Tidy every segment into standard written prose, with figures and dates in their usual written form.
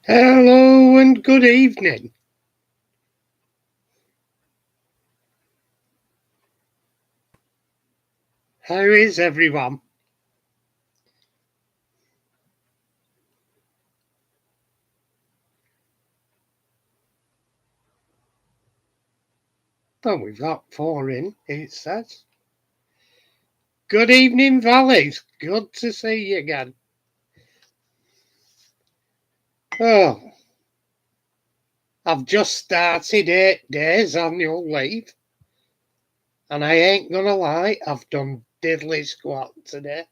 Hello and good evening. How is everyone? Well, we've got four in, it says. Good evening, Valleys. Good to see you again. Oh, I've just started 8 days annual leave, and I ain't gonna lie, I've done diddly squat today.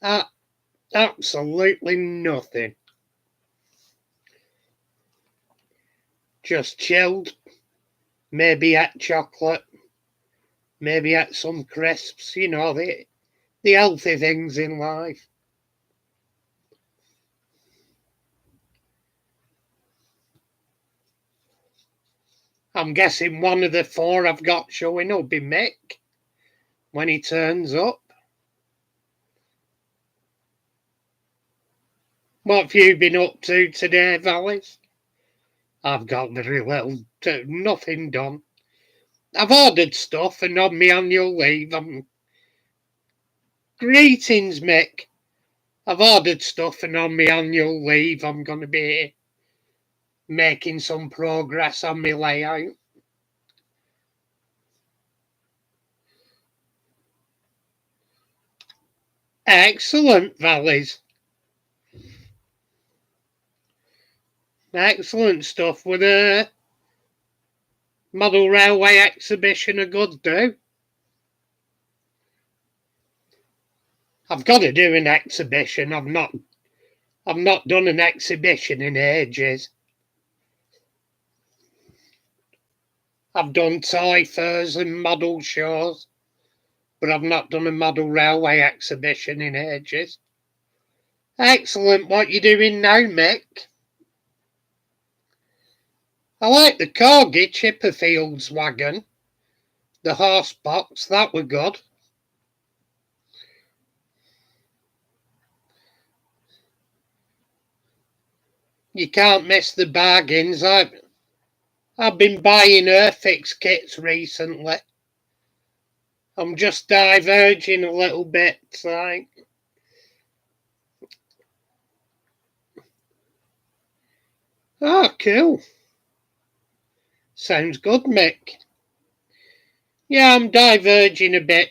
Ah, absolutely nothing. Just chilled, maybe ate chocolate, maybe ate some crisps, the healthy things in life. I'm guessing one of the four I've got showing will be Mick when he turns up. What have you been up to today, Vallis? I've got very little to nothing done. I've ordered stuff and on my annual leave. Greetings, Mick. I've ordered stuff and on my annual leave I'm going to be making some progress on my layout. Excellent, Vallis. Excellent stuff with a model railway exhibition a good do. I've got to do an exhibition. I've not done an exhibition in ages. I've done toy fairs and model shows, but I've not done a model railway exhibition in ages. Excellent. What you doing now, Mick? I like the Corgi Chipperfield's wagon. The horse box, that were good. You can't miss the bargains. I've been buying Earthix kits recently. I'm just diverging a little bit, like. Oh, cool. Sounds good, Mick. Yeah, I'm diverging a bit,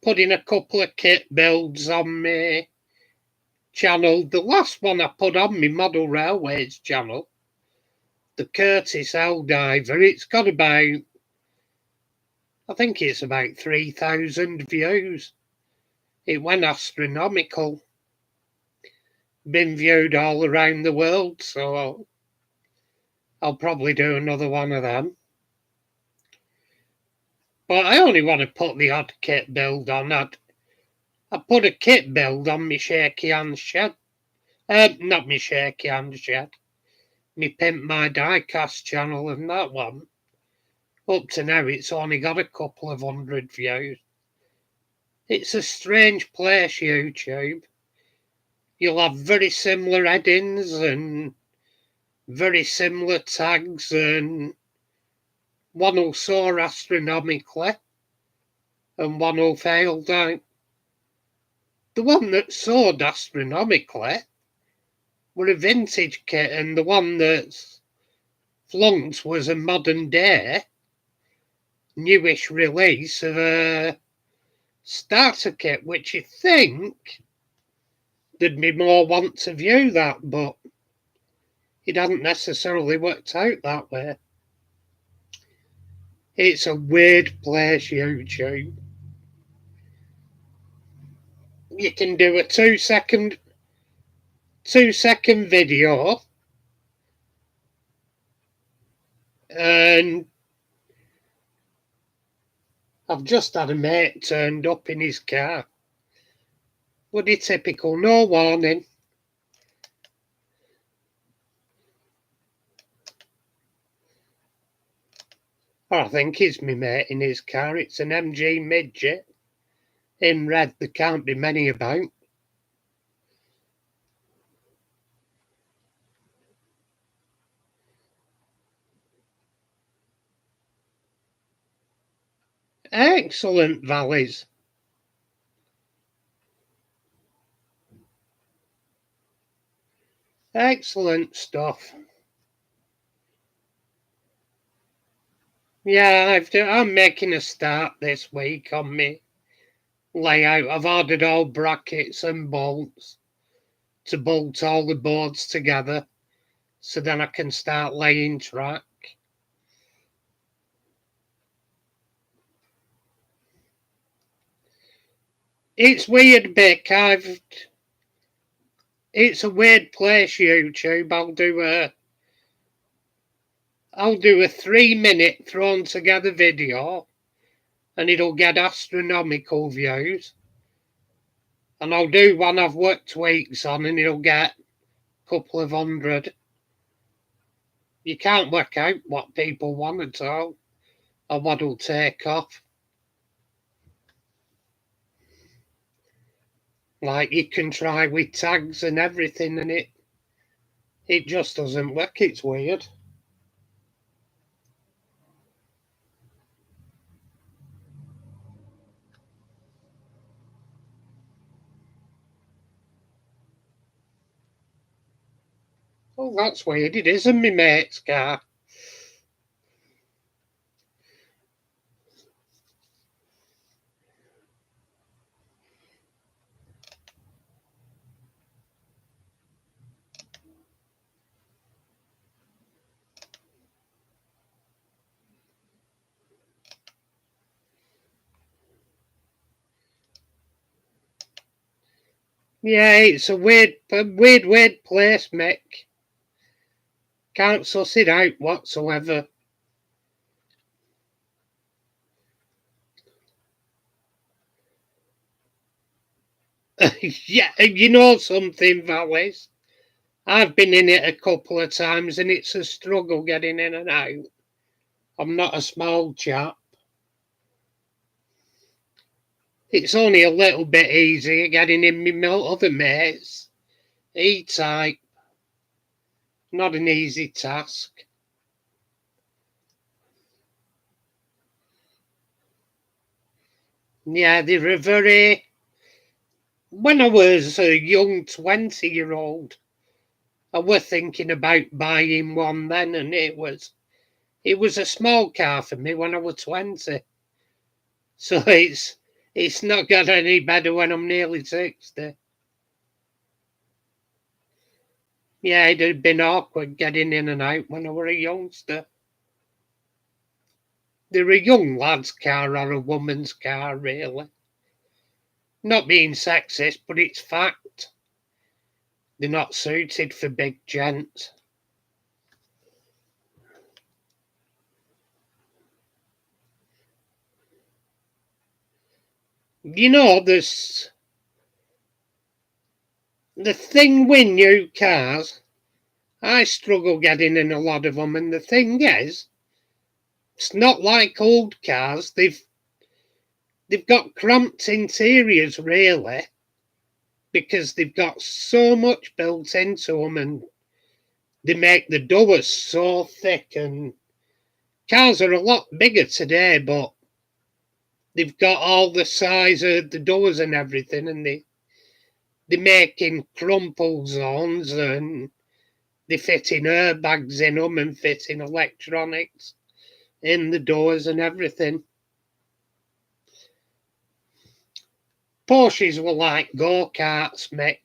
putting a couple of kit builds on my channel. The last one I put on my Model Railways channel, the Curtis Diver, I think it's about 3,000 views. It went astronomical. Been viewed all around the world, so I'll probably do another one of them. But I only want to put the odd kit build on. I put a kit build on my shaky hand shed. Not my shaky hand shed. Me Pimp My Diecast channel, and that one, up to now, it's only got a couple of hundred views. It's a strange place, YouTube. You'll have very similar headings and very similar tags, and one will soar astronomically and one will fail down. The one that soared astronomically were a vintage kit, and the one that's flunked was a modern day, newish release of a starter kit, which you think there'd be more want to view that, but it hasn't necessarily worked out that way. It's a weird place, YouTube. You can do a 2 second video and I've just had a mate turned up in his car. Bloody typical, no warning. I think it's me mate in his car. It's an MG midget in red. There can't be many about. Excellent, Valleys. Excellent stuff. Yeah, I'm making a start this week on me layout. I've ordered all brackets and bolts to bolt all the boards together, so then I can start laying track. It's weird, Bick. It's a weird place, YouTube. I'll do a 3-minute thrown together video, and it'll get astronomical views. And I'll do one I've worked weeks on, and it'll get a couple of hundred. You can't work out what people want at all, or what'll take off. Like, you can try with tags and everything, and it just doesn't work. It's weird. Oh, that's weird. It isn't my mate's car. Yeah, it's a weird place, Mick. Can't suss it out whatsoever. Yeah, you know something, Valleys? I've been in it a couple of times and it's a struggle getting in and out. I'm not a small chap. It's only a little bit easier getting in with my other mates. E-type, not an easy task. Yeah, they were very... When I was a young 20-year-old, I was thinking about buying one then, and it was a small car for me when I was 20. So it's not got any better when I'm nearly 60. Yeah, it'd have been awkward getting in and out when I were a youngster. They're a young lad's car or a woman's car, really. Not being sexist, but it's fact. They're not suited for big gents. You know, there's the thing with new cars. I struggle getting in a lot of them, and the thing is, it's not like old cars. They've got cramped interiors, really, because they've got so much built into them, and they make the doors so thick. And cars are a lot bigger today, but they've got all the size of the doors and everything, and they're making crumple zones, and they're fitting airbags in them and fitting electronics in the doors and everything. Porsches were like go-karts, Mick.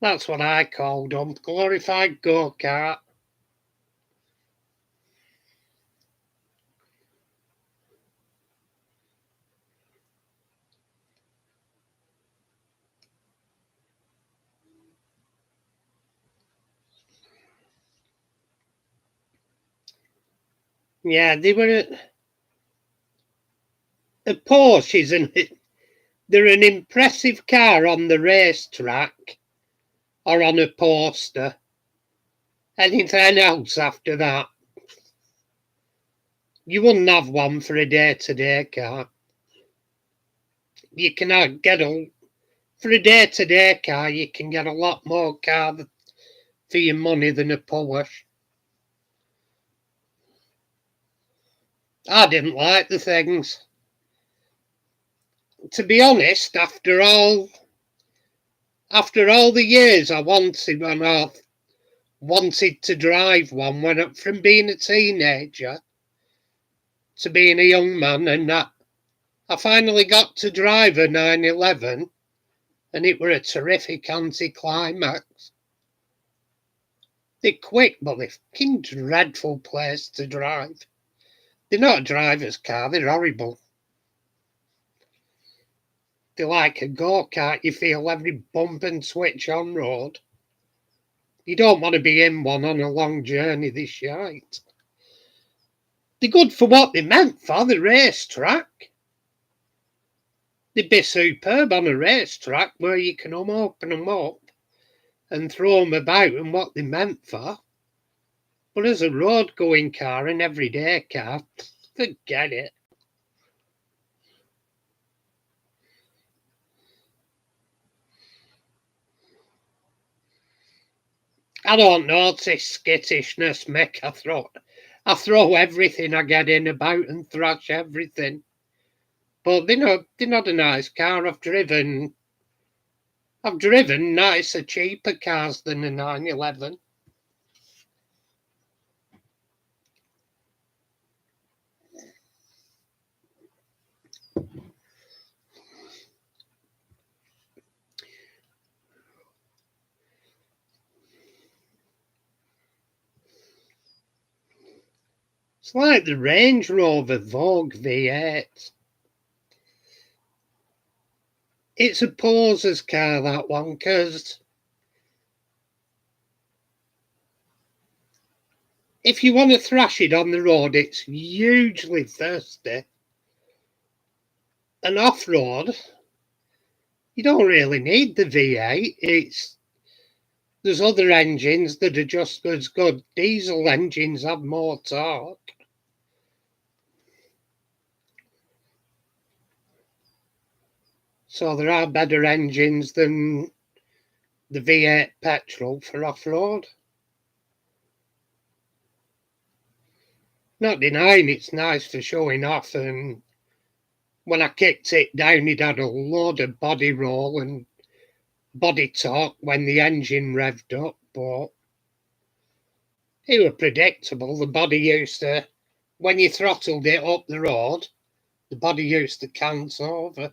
That's what I called them. Glorified go-kart. Yeah, they were a Porsche, isn't it? They're an impressive car on the racetrack or on a poster. Anything else after that? You wouldn't have one for a day-to-day car. You can get for a day-to-day car. You can get a lot more car for your money than a Porsche. I didn't like the things. To be honest, after all the years I wanted to drive one from being a teenager to being a young man, and that I finally got to drive a 911, and it were a terrific anticlimax. They're quick, but they're fucking dreadful place to drive. They're not a driver's car, they're horrible. They're like a go-kart, you feel every bump and switch on road. You don't want to be in one on a long journey this shite. They're good for what they're meant for, the racetrack. They'd be superb on a racetrack where you can open them up and throw them about and what they're meant for. But as a road-going car, an everyday car, forget it. I don't notice skittishness, Mick. I throw everything I get in about and thrash everything. But they're not a nice car. I've driven nicer, cheaper cars than a 911. It's like the Range Rover Vogue V8. It's a poser's car, that one, because if you want to thrash it on the road, it's hugely thirsty. And off-road, you don't really need the V8. There's other engines that are just as good. Diesel engines have more torque. So there are better engines than the V8 petrol for off-road. Not denying it's nice for showing off, and when I kicked it down, it had a load of body roll and body torque when the engine revved up, but it was predictable. The body used to, when you throttled it up the road, the body used to cant over.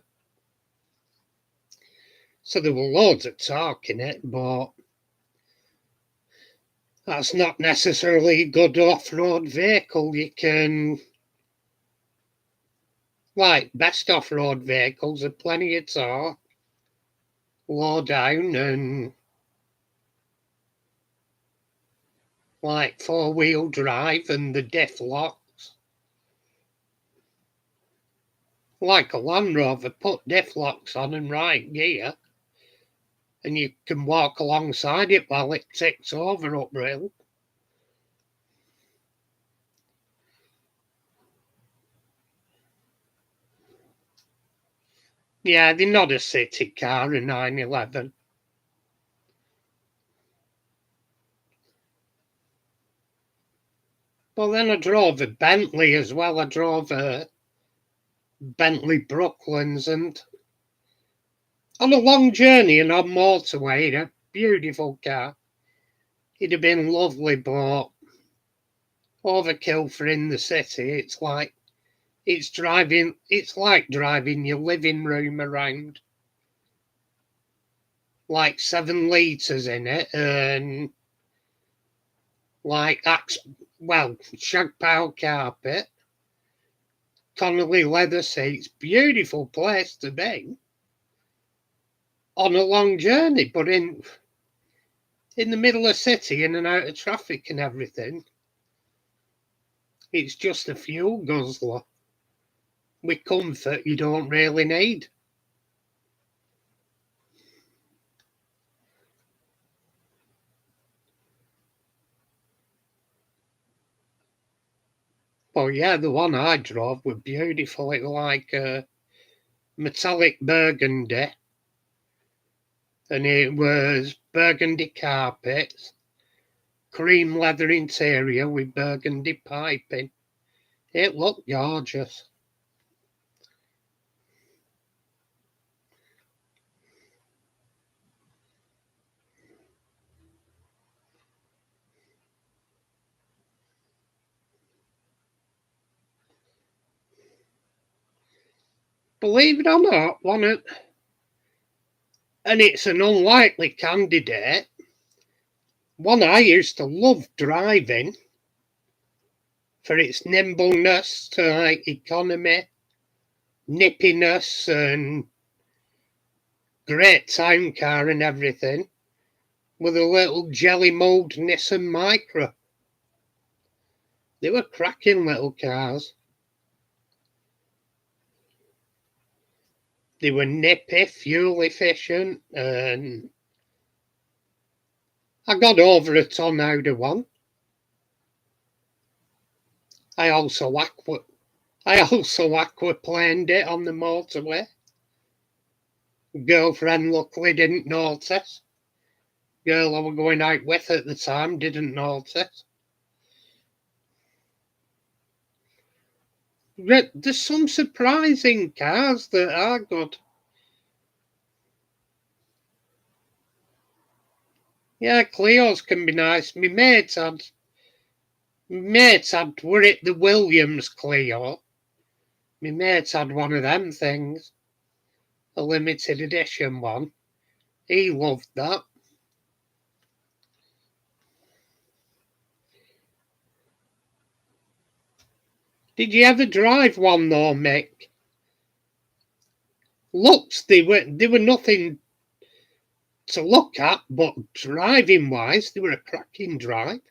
So there were loads of torque in it, but that's not necessarily a good off-road vehicle. You can, like, best off-road vehicles have plenty of torque, low down, and like four-wheel drive and the diff locks. Like a Land Rover, put diff locks on and right gear, and you can walk alongside it while it ticks over uphill. Yeah, they're not a city car, a 911. Well, then I drove a Bentley as well. I drove a Bentley Brooklands, and on a long journey and on motorway, a beautiful car. It'd have been lovely, but overkill for in the city. It's like driving your living room around. Like 7 litres in it, and like shag pile carpet, Connolly leather seats, beautiful place to be on a long journey, but in the middle of city, in and out of traffic and everything, it's just a fuel guzzler with comfort you don't really need. Well, yeah, the one I drove was beautiful. It was like a metallic burgundy, and it was burgundy carpets, cream leather interior with burgundy piping. It looked gorgeous. Believe it or not, and it's an unlikely candidate, one I used to love driving for its nimbleness, economy, nippiness, and great time car and everything, with a little jelly mould Nissan Micra. They were cracking little cars. They were nippy, fuel efficient, and I got over a ton out of one. I also aquaplaned it on the motorway. Girlfriend luckily didn't notice. Girl I was going out with at the time didn't notice. There's some surprising cars that are good. Yeah, Clios can be nice. My mates had were it the Williams Clio. My mates had one of them things, a limited edition one. He loved that. Did you ever drive one though, Mick? Looks, they were nothing to look at, but driving wise, they were a cracking drive.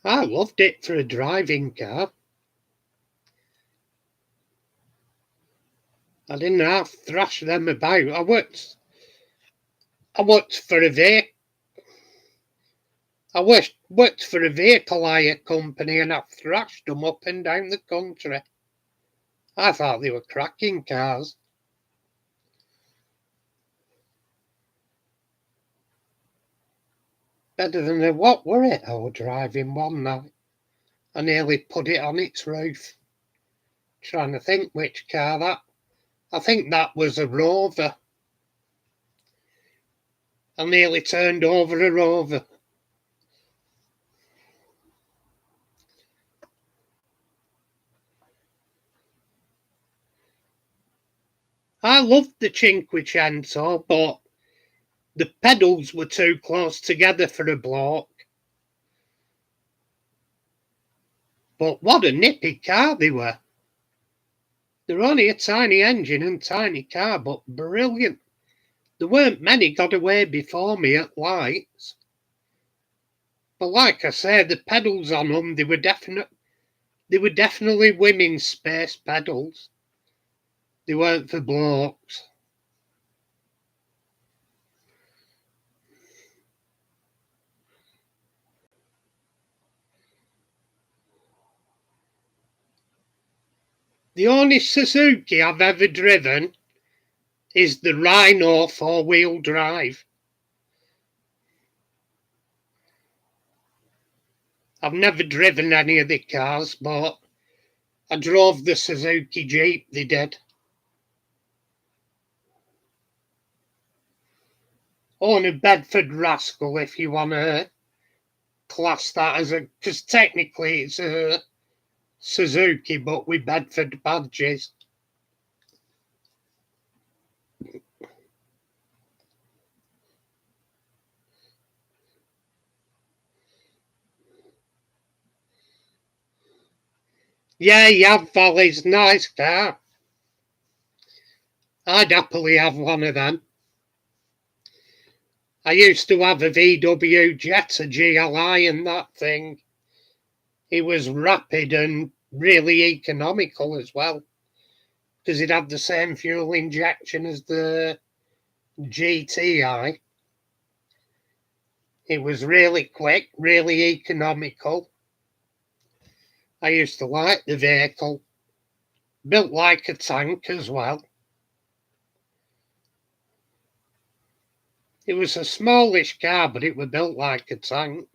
I loved it for a driving car. I didn't half thrash them about. I worked for a vehicle. Worked for a vehicle hire company, and I thrashed them up and down the country. I thought they were cracking cars. Better than a what were it I was driving one night? I nearly put it on its roof. Trying to think which car that. I think that was a Rover. I nearly turned over a Rover. I loved the Cinquecento, but the pedals were too close together for a bloke. But what a nippy car they were. They're only a tiny engine and tiny car, but brilliant. There weren't many got away before me at lights. But like I said, the pedals on them, they were definitely women's space pedals. They weren't for blokes. The only Suzuki I've ever driven is the Rhino 4-wheel drive. I've never driven any of the cars, but I drove the Suzuki Jeep they did. Own a Bedford Rascal if you want to class that as a... because technically it's a Suzuki, but with Bedford badges. Yeah, Yav Valley's nice car. I'd happily have one of them. I used to have a VW Jetta GLI and that thing. It was rapid and really economical as well, because it had the same fuel injection as the GTI. It was really quick, really economical. I used to like the vehicle. Built like a tank as well. It was a smallish car, but it was built like a tank.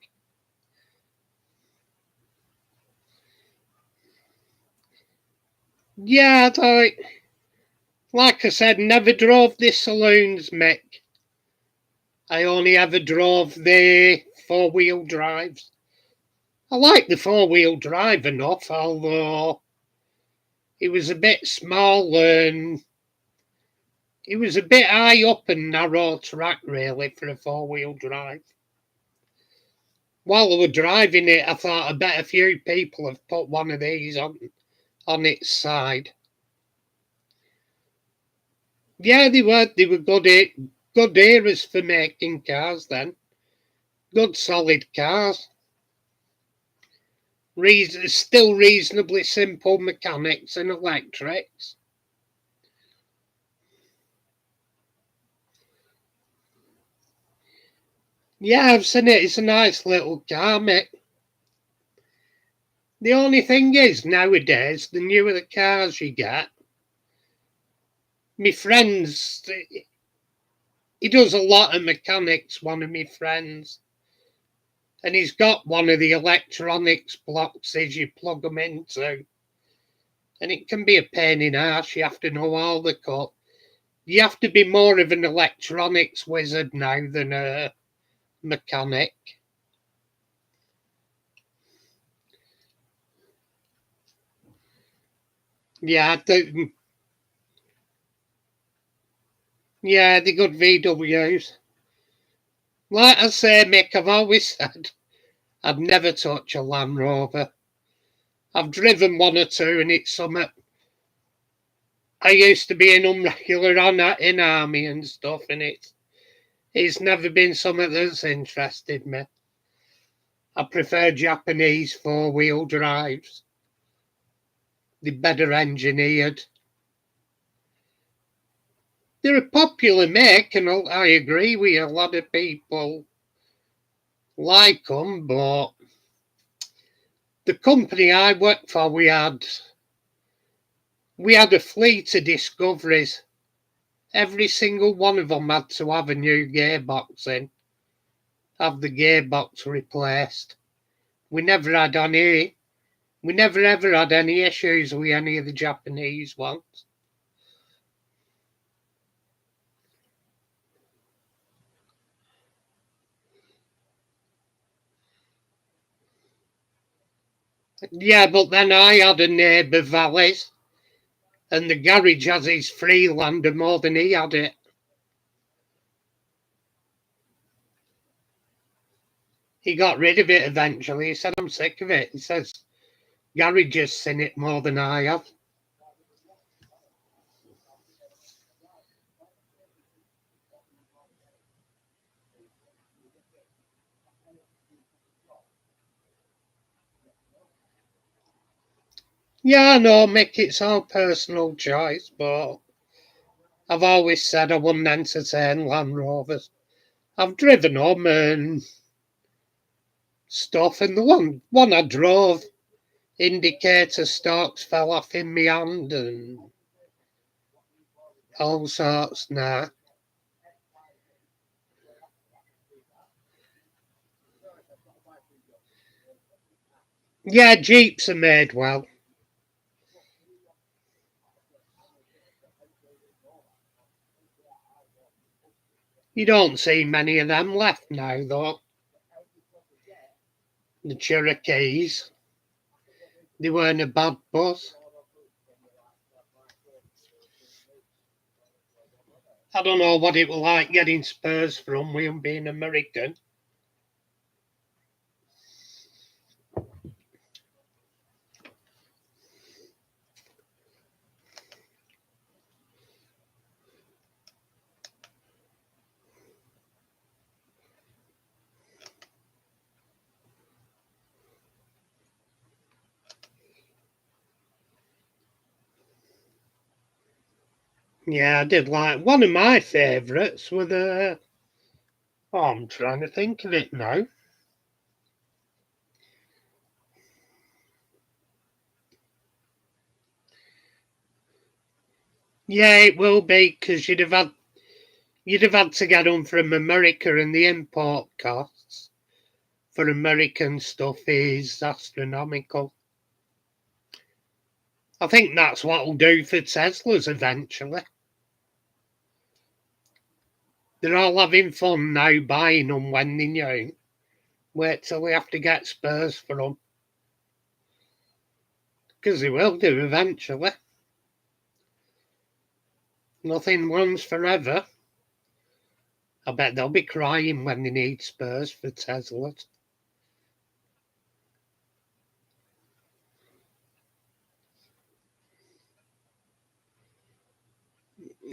Yeah, like I said, never drove the saloons, Mick. I only ever drove the four-wheel drives. I like the four-wheel drive enough, although it was a bit small and it was a bit high up and narrow track, really, for a four-wheel drive. While I was driving it, I thought I bet a few people have put one of these on its side. Yeah, they were good eras for making cars then. Good solid cars. Still reasonably simple mechanics and electrics. Yeah, I've seen it. It's a nice little car, mate. The only thing is, nowadays, the newer the cars you get, my friends, he does a lot of mechanics, one of my friends, and he's got one of the electronics boxes you plug them into, and it can be a pain in the arse. You have to know all the code. You have to be more of an electronics wizard now than a mechanic. Yeah, the good VWs. Like I say, Mick, I've always said I'd never touch a Land Rover. I've driven one or two, and it's something. I used to be an unregular on that in army and stuff, and it's never been something that's interested me. I prefer Japanese four-wheel drives. They're better engineered. They're a popular make, and I agree with you. A lot of people like them, but the company I worked for, we had a fleet of Discoveries. Every single one of them had to have a new gearbox in, have the gearbox replaced. We never had any. We never ever had any issues with any of the Japanese ones. Yeah, but then I had a neighbour, Valleys, and the garage has his Freelander more than he had it. He got rid of it eventually. He said, I'm sick of it. He says, garage has seen it more than I have. Yeah, I know, Mick, it's all personal choice, but I've always said I wouldn't entertain Land Rovers. I've driven them and stuff, and the one I drove, indicator stalks fell off in my hand and all sorts. Nah. Yeah, Jeeps are made well. You don't see many of them left now, though. The Cherokees, they weren't a bad bus. I don't know what it was like getting Spurs from with 'em being American. Yeah, I did like one of my favourites were the. Oh, I'm trying to think of it now. Yeah, it will be because you'd have had to get them from America, and the import costs for American stuff is astronomical. I think that's what'll do for Teslas eventually. They're all having fun now buying them when they're new. Wait till we have to get Spurs for them. Because they will do eventually. Nothing runs forever. I bet they'll be crying when they need Spurs for Teslas.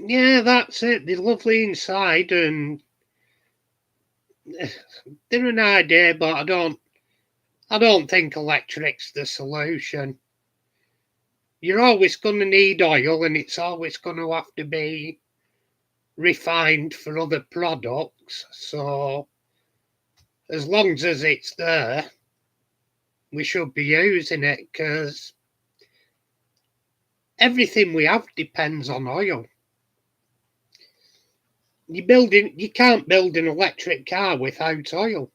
Yeah, that's it. They're lovely inside and they're an idea, but I don't think electric's the solution. You're always going to need oil and it's always going to have to be refined for other products. So as long as it's there, we should be using it because everything we have depends on oil. You can't build an electric car without oil.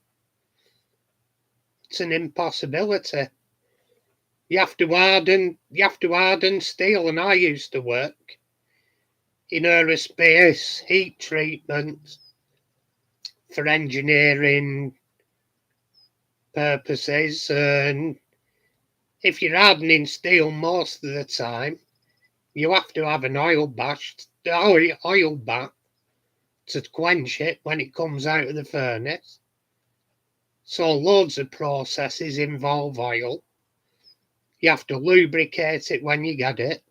It's an impossibility. You have to harden steel, and I used to work in aerospace heat treatment for engineering purposes, and if you're hardening steel most of the time, you have to have an oil bath to quench it when it comes out of the furnace. So loads of processes involve oil. You have to lubricate it when you get it.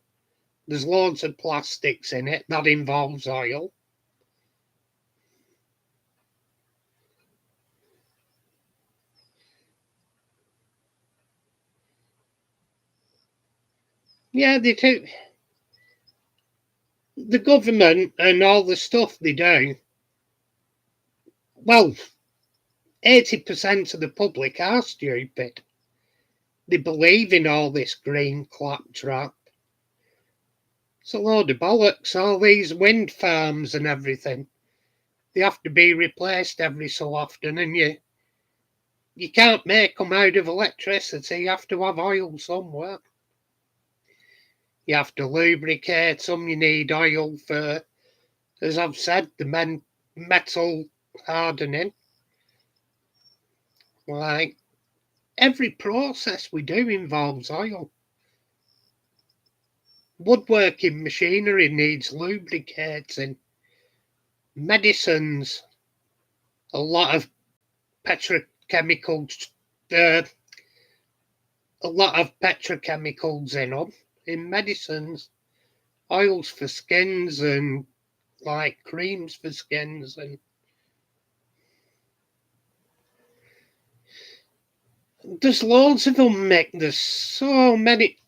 There's loads of plastics in it. That involves oil. Yeah, they do. The government and all the stuff they do, well, 80% of the public are stupid. They believe in all this green claptrap. It's a load of bollocks. All these wind farms and everything, they have to be replaced every so often, and you can't make them out of electricity. You have to have oil somewhere. You have to lubricate them. You need oil for, as I've said, the metal hardening. Like every process we do involves oil. Woodworking machinery needs lubricating. Medicines, a lot of petrochemicals, uh, a lot of petrochemicals in them. In medicines, oils for skins and like creams for skins and there's loads of them, Mick. There's so many.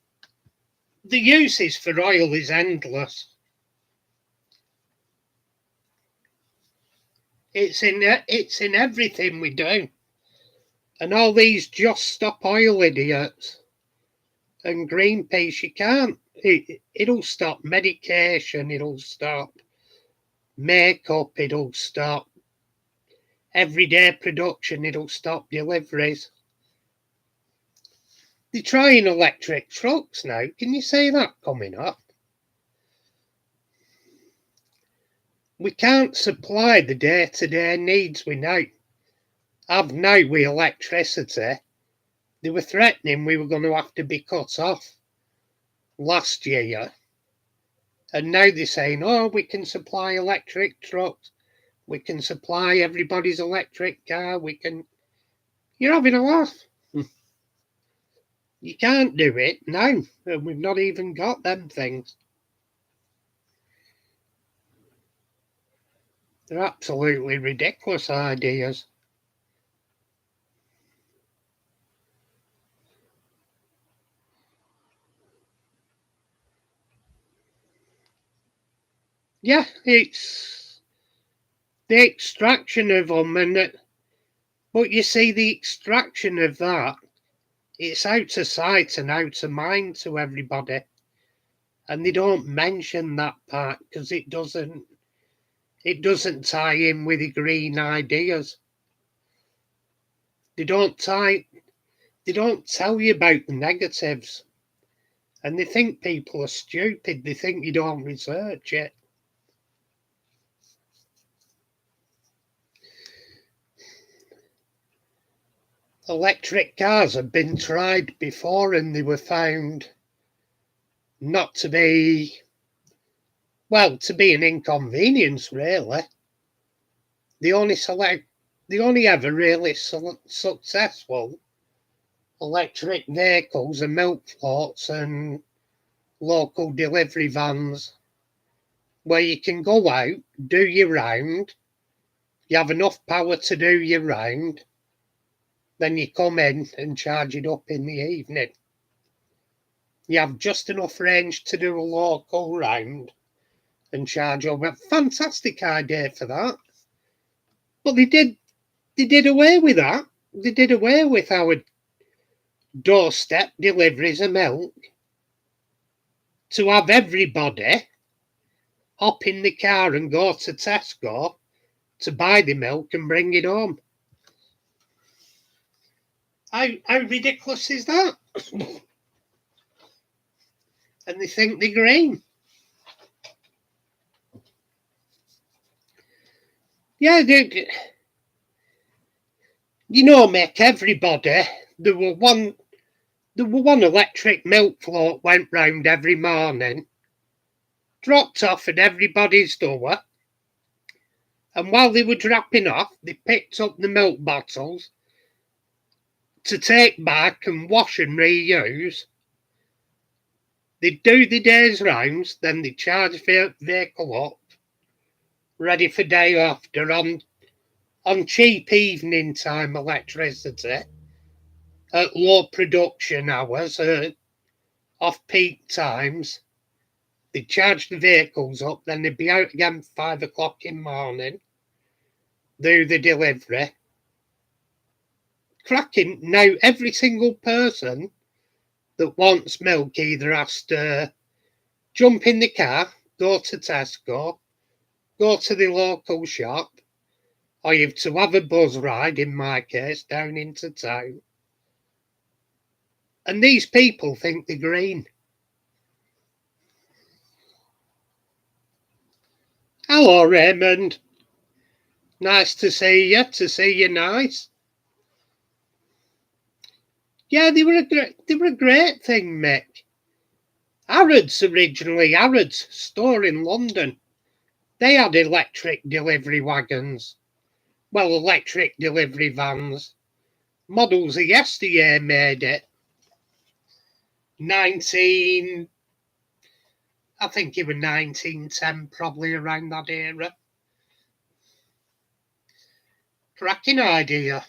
The uses for oil is endless. It's in everything we do. And all these just stop oil idiots and Greenpeace, you can't. It'll stop medication, it'll stop makeup, it'll stop everyday production, it'll stop deliveries. They're trying electric trucks now. Can you see that coming up? We can't supply the day-to-day needs we now have now with electricity. They were threatening we were going to have to be cut off last year. And now they're saying, oh, we can supply electric trucks. We can supply everybody's electric car. We can. You're having a laugh. You can't do it now. And we've not even got them things. They're absolutely ridiculous ideas. Yeah, it's the extraction of them, but you see, the extraction of that, it's out of sight and out of mind to everybody, and they don't mention that part because it doesn't tie in with the green ideas. They don't tie. They don't tell you about the negatives, And they think people are stupid. They think you don't research it. Electric cars have been tried before and they were found not to be, well, to be an inconvenience, really. The only ever really successful electric vehicles are milk floats and local delivery vans where you can go out, do your round, you have enough power to do your round, then you come in and charge it up in the evening. You have just enough range to do a local round and charge over. Fantastic idea for that. But they did away with that. They did away with our doorstep deliveries of milk to have everybody hop in the car and go to Tesco to buy the milk and bring it home. How ridiculous is that? And they think they're green. Yeah, Mick, everybody, there were one electric milk float went round every morning, dropped off at everybody's door, and while they were dropping off, they picked up the milk bottles to take back and wash and reuse. They'd do the day's rounds, then they'd charge the vehicle up, ready for day after on cheap evening time electricity, at low production hours, off peak times. They'd charge the vehicles up, then they'd be out again 5 o'clock in the morning, do the delivery. Cracking. Now, every single person that wants milk either has to jump in the car, go to Tesco, go to the local shop, or you have to have a bus ride, in my case, down into town. And these people think they're green. Hello, Raymond. Nice to see you. Nice. Yeah, they were a great thing, Mick. Harrods originally, Harrods store in London. They had electric delivery wagons. Well, electric delivery vans. Models of yesteryear made it. I think it was 1910, probably around that era. Cracking idea.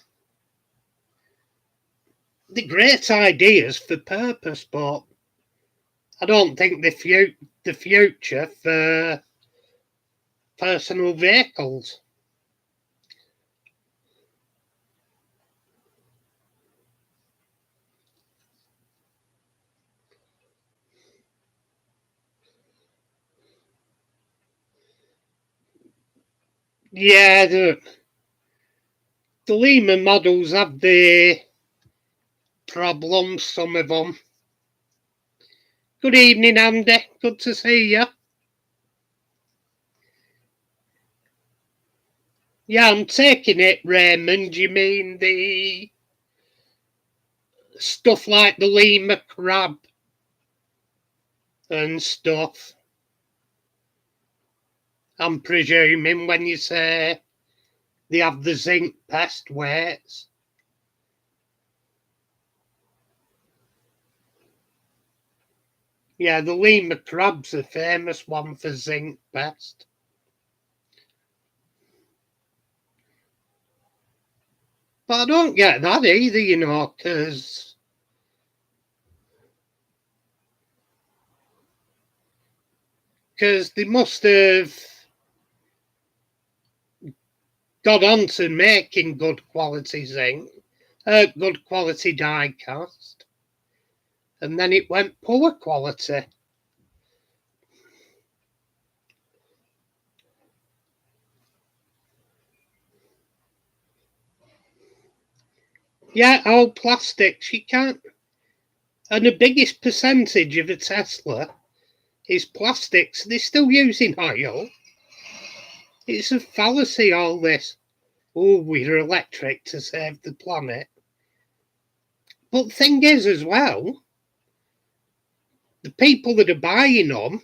They're great ideas for purpose, but I don't think the future for personal vehicles. Yeah, the Lima models have the problems, some of them. Good evening, Andy. Good to see you. Yeah, I'm taking it, Raymond. You mean the stuff like the Lima crab and stuff? I'm presuming when you say they have the zinc pest weights. Yeah, the Lima crab's a famous one for zinc pest. But I don't get that either, because they must have got on to making good quality zinc, good quality die cast, and then it went poor quality. Yeah, old plastics, you can't. And the biggest percentage of a Tesla is plastics. They're still using oil. It's a fallacy, all this. Oh, we're electric to save the planet. But the thing is, as well, the people that are buying them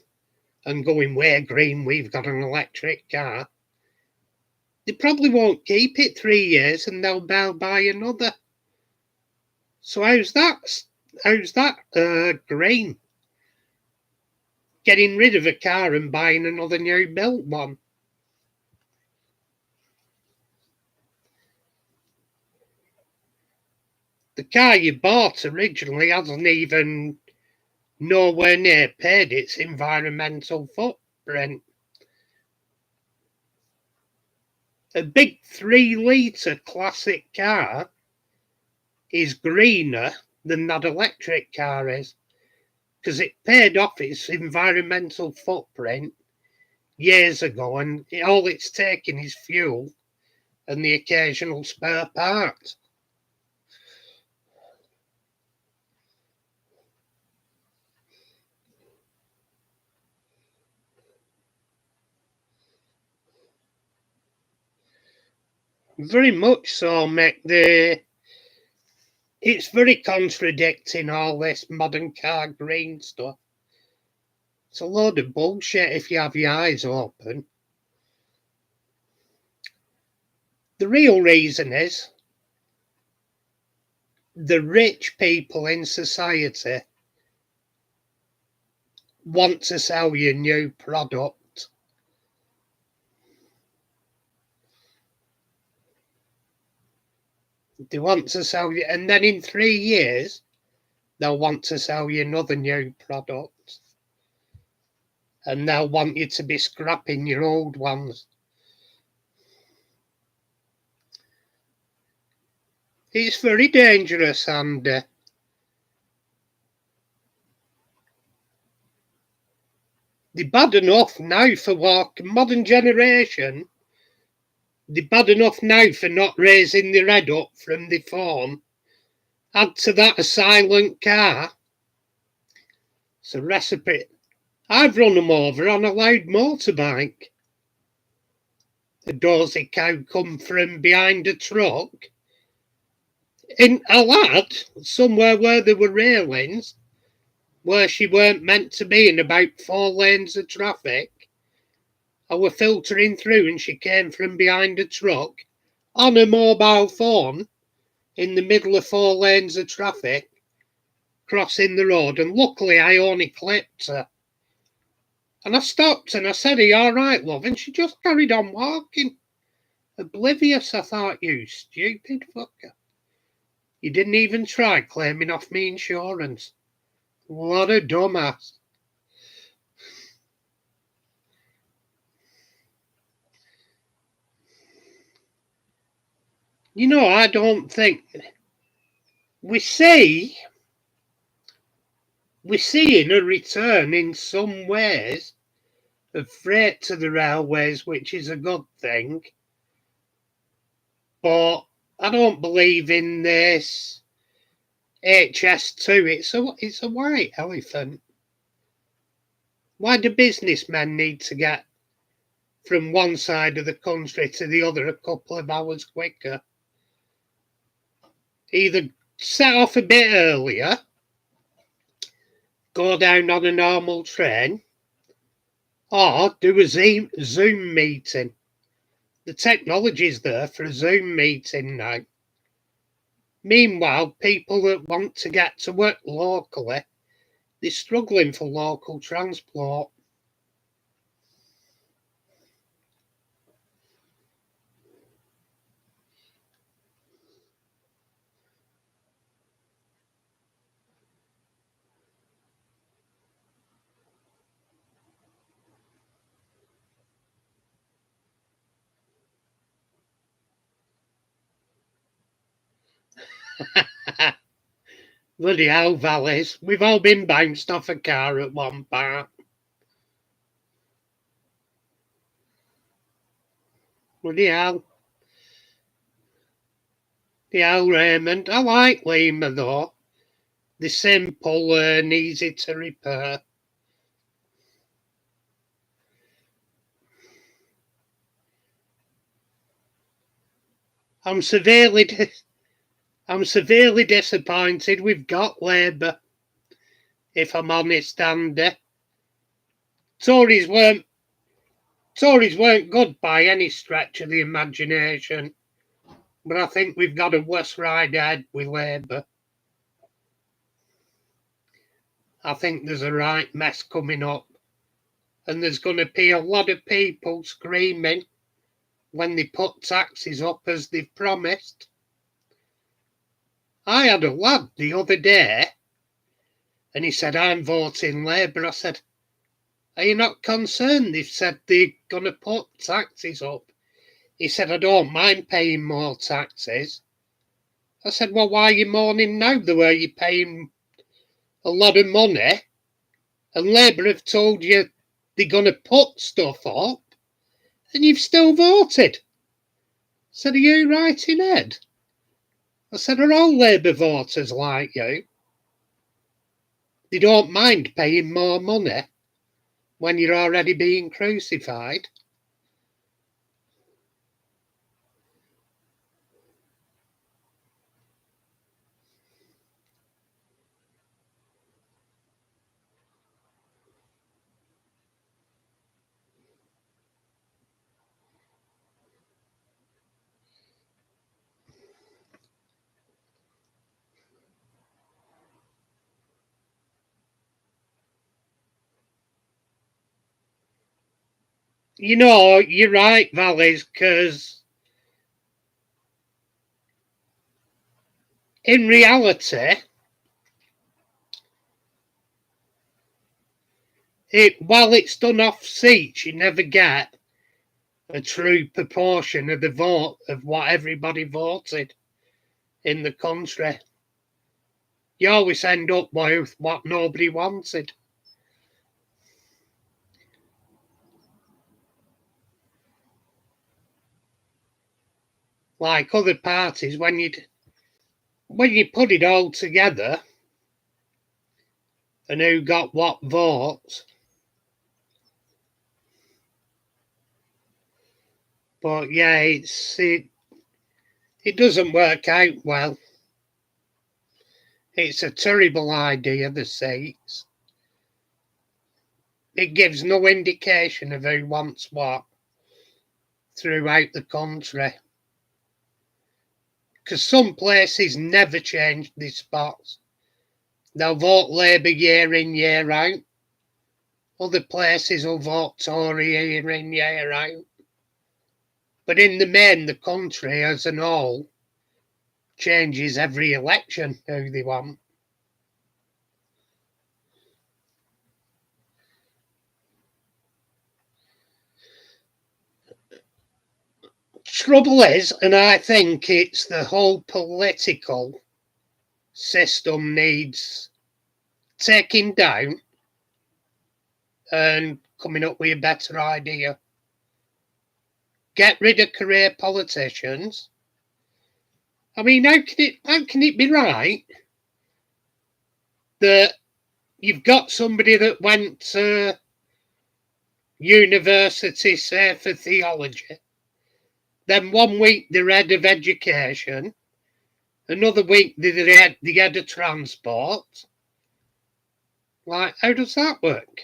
and going, we're green, we've got an electric car, they probably won't keep it 3 years and they'll buy another. So how's that green? Getting rid of a car and buying another new built one. The car you bought originally hasn't even nowhere near paid its environmental footprint. A big 3 litre classic car is greener than that electric car is, because it paid off its environmental footprint years ago, and all it's taking is fuel and the occasional spare part. Very much so, Mick. It's very contradicting, all this modern car green stuff. It's a load of bullshit if you have your eyes open. The real reason is the rich people in society want to sell you new product. They want to sell you, and then in 3 years, they'll want to sell you another new product. And they'll want you to be scrapping your old ones. It's very dangerous, and they're bad enough now for modern generation. They're bad enough now for not raising their head up from the phone. Add to that a silent car. It's a recipe. I've run them over on a loud motorbike. A dorsey cow come from behind a truck. In a lad, somewhere where there were railings, where she weren't meant to be in about 4 lanes of traffic. I were filtering through and she came from behind a truck on a mobile phone in the middle of 4 lanes of traffic, crossing the road, and luckily I only clipped her. And I stopped and I said, "Are you all right, love?" And she just carried on walking. Oblivious. I thought, you stupid fucker. You didn't even try claiming off me insurance. What a dumbass. You know, I don't think we're seeing a return in some ways of freight to the railways, which is a good thing. But I don't believe in this HS2. It's a white elephant. Why do businessmen need to get from one side of the country to the other a couple of hours quicker? Either set off a bit earlier, go down on a normal train, or do a Zoom meeting. The technology's there for a Zoom meeting now. Meanwhile, people that want to get to work locally, they're struggling for local transport. Bloody hell, valleys. We've all been bounced off a car at one part. Bloody hell. The hell, Raymond. I like Lima, though. They're simple and easy to repair. I'm severely disappointed we've got Labour, if I'm honest, Andy. Tories weren't good by any stretch of the imagination, but I think we've got a worse ride ahead with Labour. I think there's a right mess coming up, and there's going to be a lot of people screaming when they put taxes up as they've promised. I had a lad the other day, and he said, I'm voting Labour. I said, are you not concerned? They've said they're going to put taxes up. He said, I don't mind paying more taxes. I said, well, why are you mourning now the way you're paying a lot of money? And Labour have told you they're going to put stuff up, and you've still voted. I said, are you right in head? I said, are all Labour voters like you? They don't mind paying more money when you're already being crucified. You know, you're right, Valleys, because in reality, while it's done off seats, you never get a true proportion of the vote of what everybody voted in the country. You always end up with what nobody wanted. Like other parties, when you put it all together and who got what votes. But yeah, it doesn't work out well. It's a terrible idea, the seats. It gives no indication of who wants what throughout the country. Because some places never change these spots. They'll vote Labour year in, year out. Other places will vote Tory year in, year out. But in the main, the country as a whole changes every election who they want. Trouble is, and I think it's the whole political system needs taking down and coming up with a better idea. Get rid of career politicians. I mean, how can it be right that you've got somebody that went to university, say, for theology, then 1 week they're head of education, another week they're the head of transport. Like, how does that work?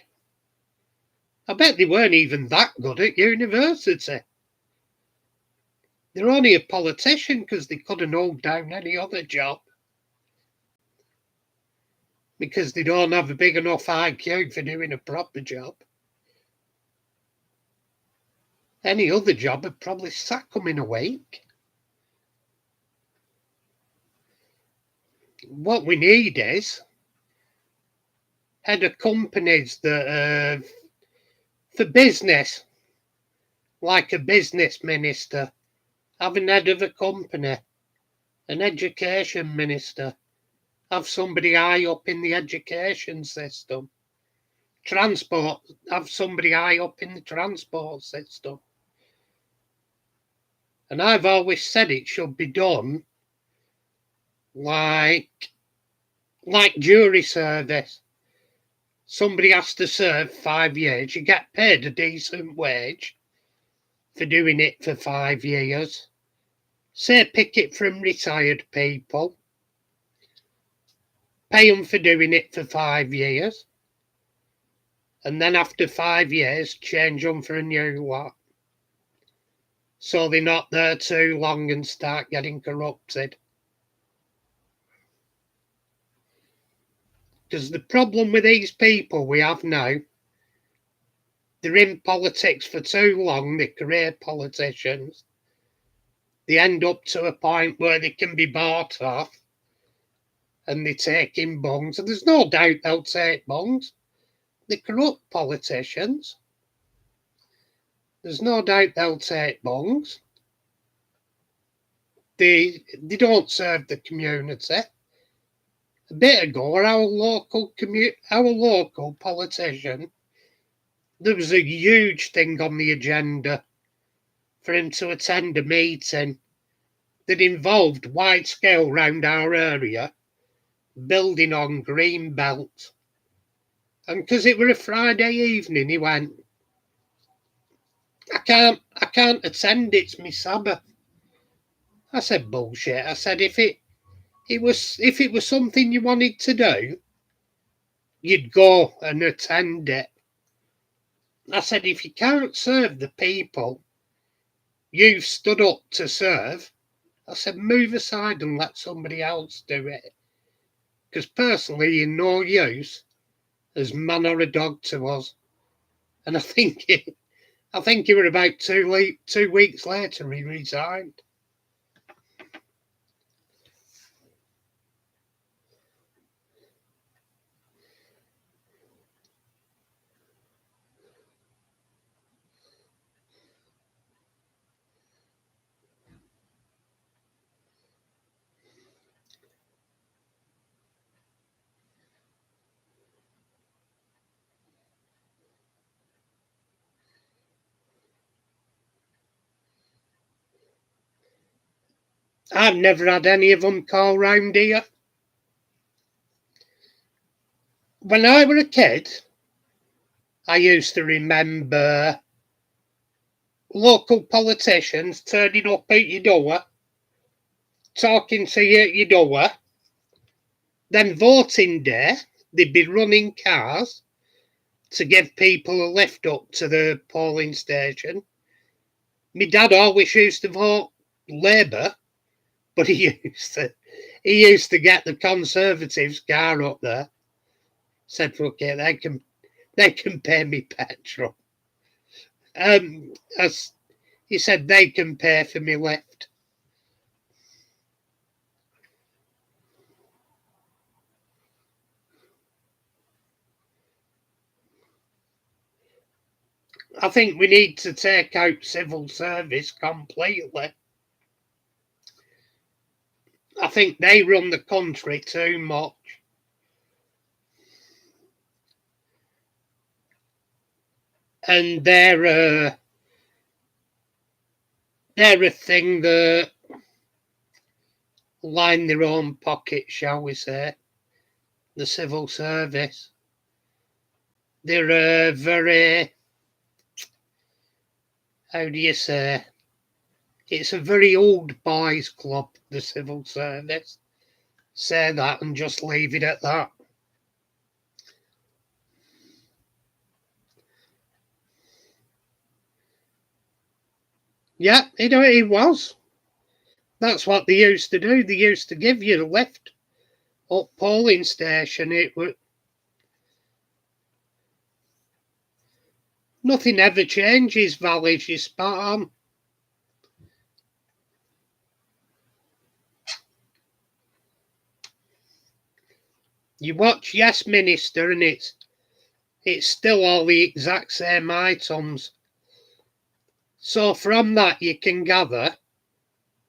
I bet they weren't even that good at university. They're only a politician because they couldn't hold down any other job. Because they don't have a big enough IQ for doing a proper job. Any other job would probably sack them in a week. What we need is head of companies that for business, like a business minister, having head of a company, an education minister, have somebody high up in the education system. Transport, have somebody high up in the transport system. And I've always said it should be done like like jury service. Somebody has to serve 5 years. You get paid a decent wage for doing it for 5 years. Say pick it from retired people. Pay them for doing it for 5 years. And then after 5 years, change them for a new lot. So they're not there too long and start getting corrupted. Because the problem with these people we have now, they're in politics for too long, they're career politicians. They end up to a point where they can be bought off and they're taking bungs. And there's no doubt they'll take bungs. They're corrupt politicians. There's no doubt they'll take bungs. They don't serve the community. A bit ago, our local politician, there was a huge thing on the agenda for him to attend a meeting that involved wide scale round our area, building on green belt. And because it were a Friday evening, he went, I can't attend, it's me Sabbath. I said, bullshit. I said, if it was something you wanted to do, you'd go and attend it. I said, if you can't serve the people you've stood up to serve, I said, move aside and let somebody else do it. Because personally, you're no use as man or a dog to us. And I think it were about 2 weeks later he resigned. I've never had any of them call round here. When I were a kid, I used to remember local politicians turning up at your door, talking to you at your door. Then voting day, they'd be running cars to give people a lift up to the polling station. My dad always used to vote Labour, but he used to get the Conservatives' car up there. Said, okay, they can pay me petrol. As he said, they can pay for me lift. I think we need to take out civil service completely. I think they run the country too much. And they're a thing that line their own pocket, shall we say, the civil service. They're a very, how do you say, it's a very old boys club, the civil service. Say that and just leave it at that. Yeah, it was. That's what they used to do. They used to give you a lift up polling station. It was nothing ever changes, Valley. You're spot on. You watch Yes Minister, and it's still all the exact same items. So from that, you can gather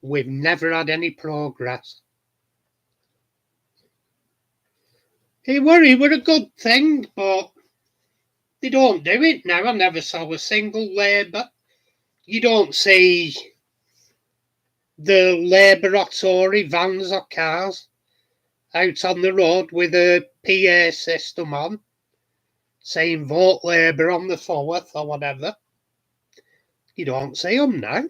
we've never had any progress. It were a good thing, but they don't do it now. I never saw a single Labour. You don't see the Labour or Tory vans or cars out on the road with a PA system on, saying vote Labour on the 4th or whatever. You don't see them now.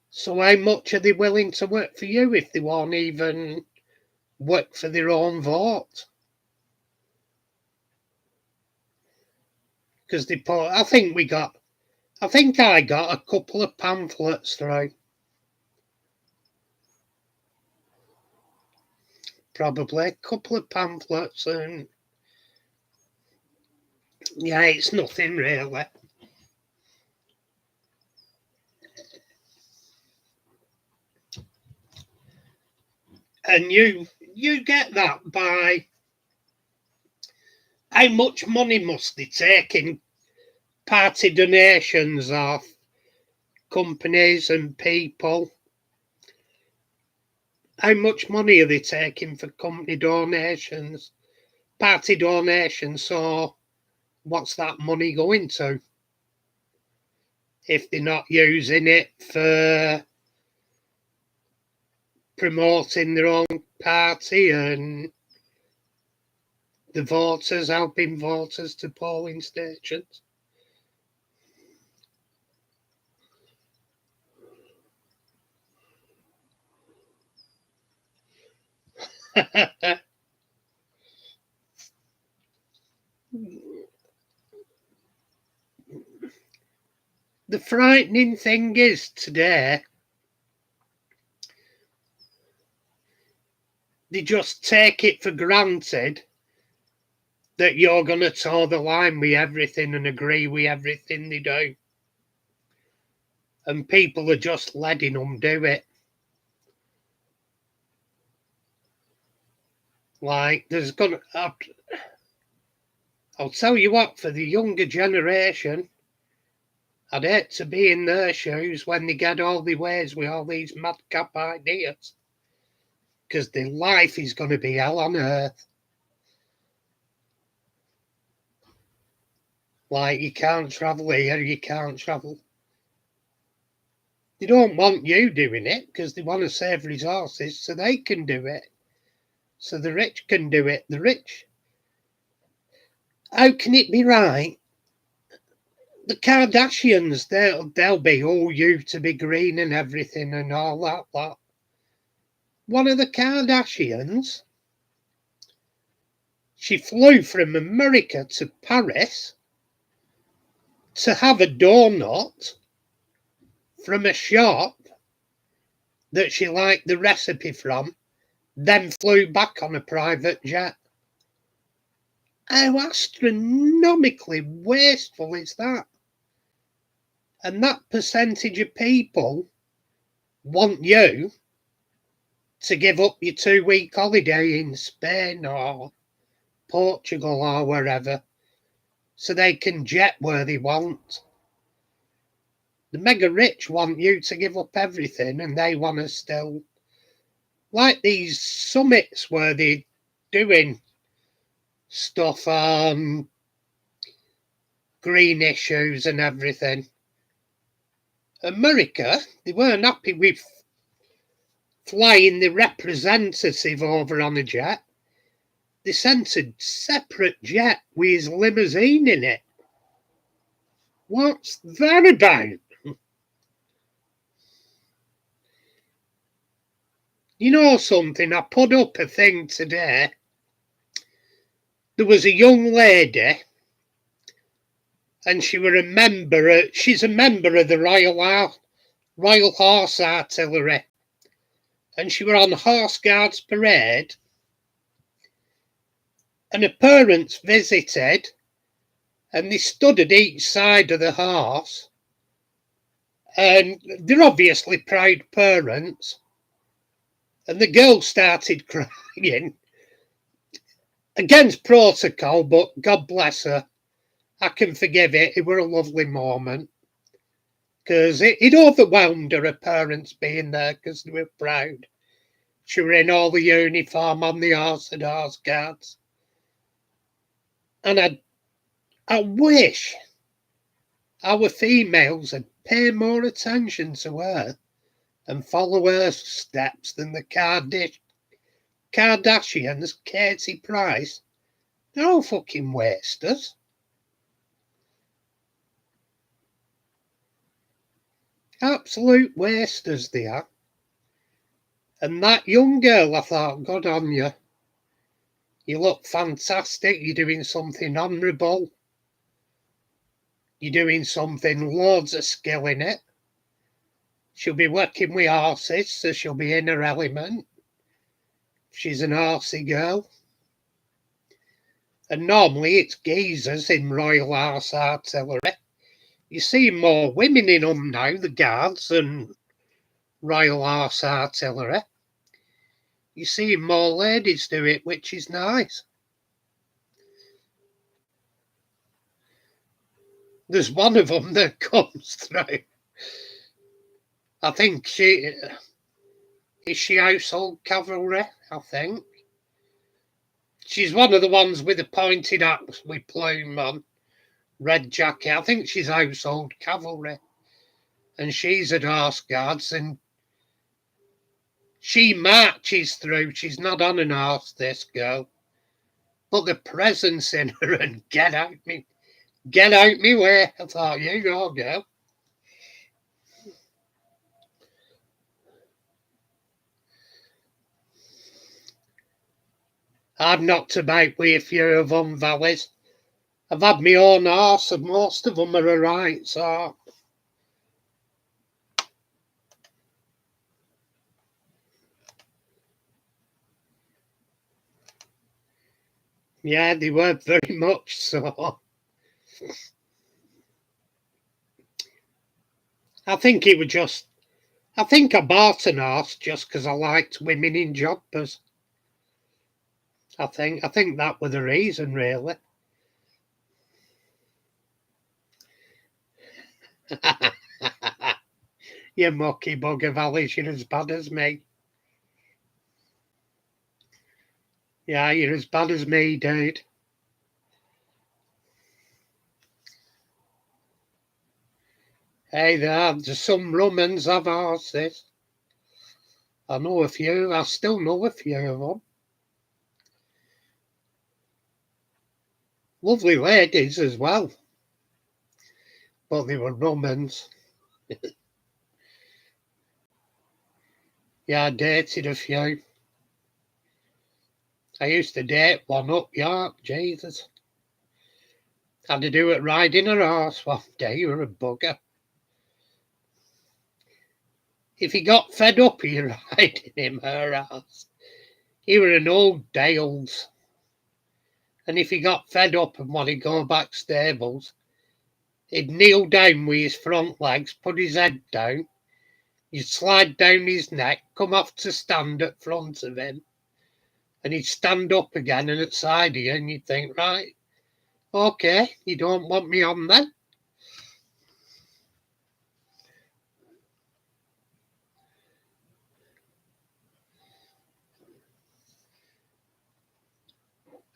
So how much are they willing to work for you if they won't even work for their own vote? Because they put, I think I got a couple of pamphlets through. Probably a couple of pamphlets, and yeah, it's nothing really. And you get that by how much money must they take in party donations off companies and people? How much money are they taking for company donations, party donations? So what's that money going to if they're not using it for promoting their own party and the voters, helping voters to polling stations? The frightening thing is today, they just take it for granted that you're going to toe the line with everything and agree with everything they do. And people are just letting them do it. Like, there's going to, I'll tell you what, for the younger generation, I'd hate to be in their shoes when they get all the ways with all these madcap ideas. Because their life is going to be hell on earth. Like, you can't travel here, you can't travel. They don't want you doing it because they want to save resources so they can do it. So the rich can do it. The rich. How can it be right? The Kardashians, they'll be all you to be green and everything and all that lot. One of the Kardashians, she flew from America to Paris to have a donut from a shop that she liked the recipe from, then flew back on a private jet. How astronomically wasteful is that? And that percentage of people want you to give up your 2-week holiday in Spain or Portugal or wherever so they can jet where they want. The mega rich want you to give up everything and they want to still, like these summits where they're doing stuff on green issues and everything. America, they weren't happy with flying the representative over on a jet. They sent a separate jet with his limousine in it. What's that about? You know something? I put up a thing today. There was a young lady, and she's a member of the Royal Horse Artillery, and she were on Horse Guards Parade, and her parents visited, and they stood at each side of the horse, and they're obviously proud parents, and the girl started crying against protocol, but God bless her, I can forgive it. It were a lovely moment because it overwhelmed her parents being there because they were proud. She were in all the uniform on the horse and horse guards. And I wish our females would pay more attention to her and follow her steps than the Kardashians, Katie Price. They're all fucking wasters. Absolute wasters they are. And that young girl, I thought, good on you. You look fantastic. You're doing something honourable. You're doing something, loads of skill in it. She'll be working with horses, so she'll be in her element. She's an horsey girl. And normally it's geezers in Royal Horse Artillery. You see more women in them now, the Guards and Royal Horse Artillery. You see more ladies do it, which is nice. There's one of them that comes through. I think is she household cavalry, I think. She's one of the ones with the pointed axe with plume on, red jacket. I think she's household cavalry. And she's at Horse Guards and she marches through. She's not on an horse, this girl. But the presence in her and get out me way. I thought, you go, girl. I've knocked about with a few of them valleys. I've had my own horse and most of them are alright, so. Yeah, they were very much so. I think it was just, I think I bought an horse just because I liked women in jobbers. I think that was the reason, really. You mucky bugger, Valleys, you're as bad as me. Yeah, you're as bad as me, dude. Hey, there's some Romans have horses. I know a few. I still know a few of them. Lovely ladies as well. But they were Romans. Yeah, I dated a few. I used to date one up York, Jesus. Had to do it riding a horse one day, you were a bugger. If he got fed up of you riding him, her horse, he were an old Dales. And if he got fed up and wanted to go back stables, he'd kneel down with his front legs, put his head down, you'd slide down his neck, come off to stand at front of him, and he'd stand up again and at side of you, and you'd think, right, okay, you don't want me on then?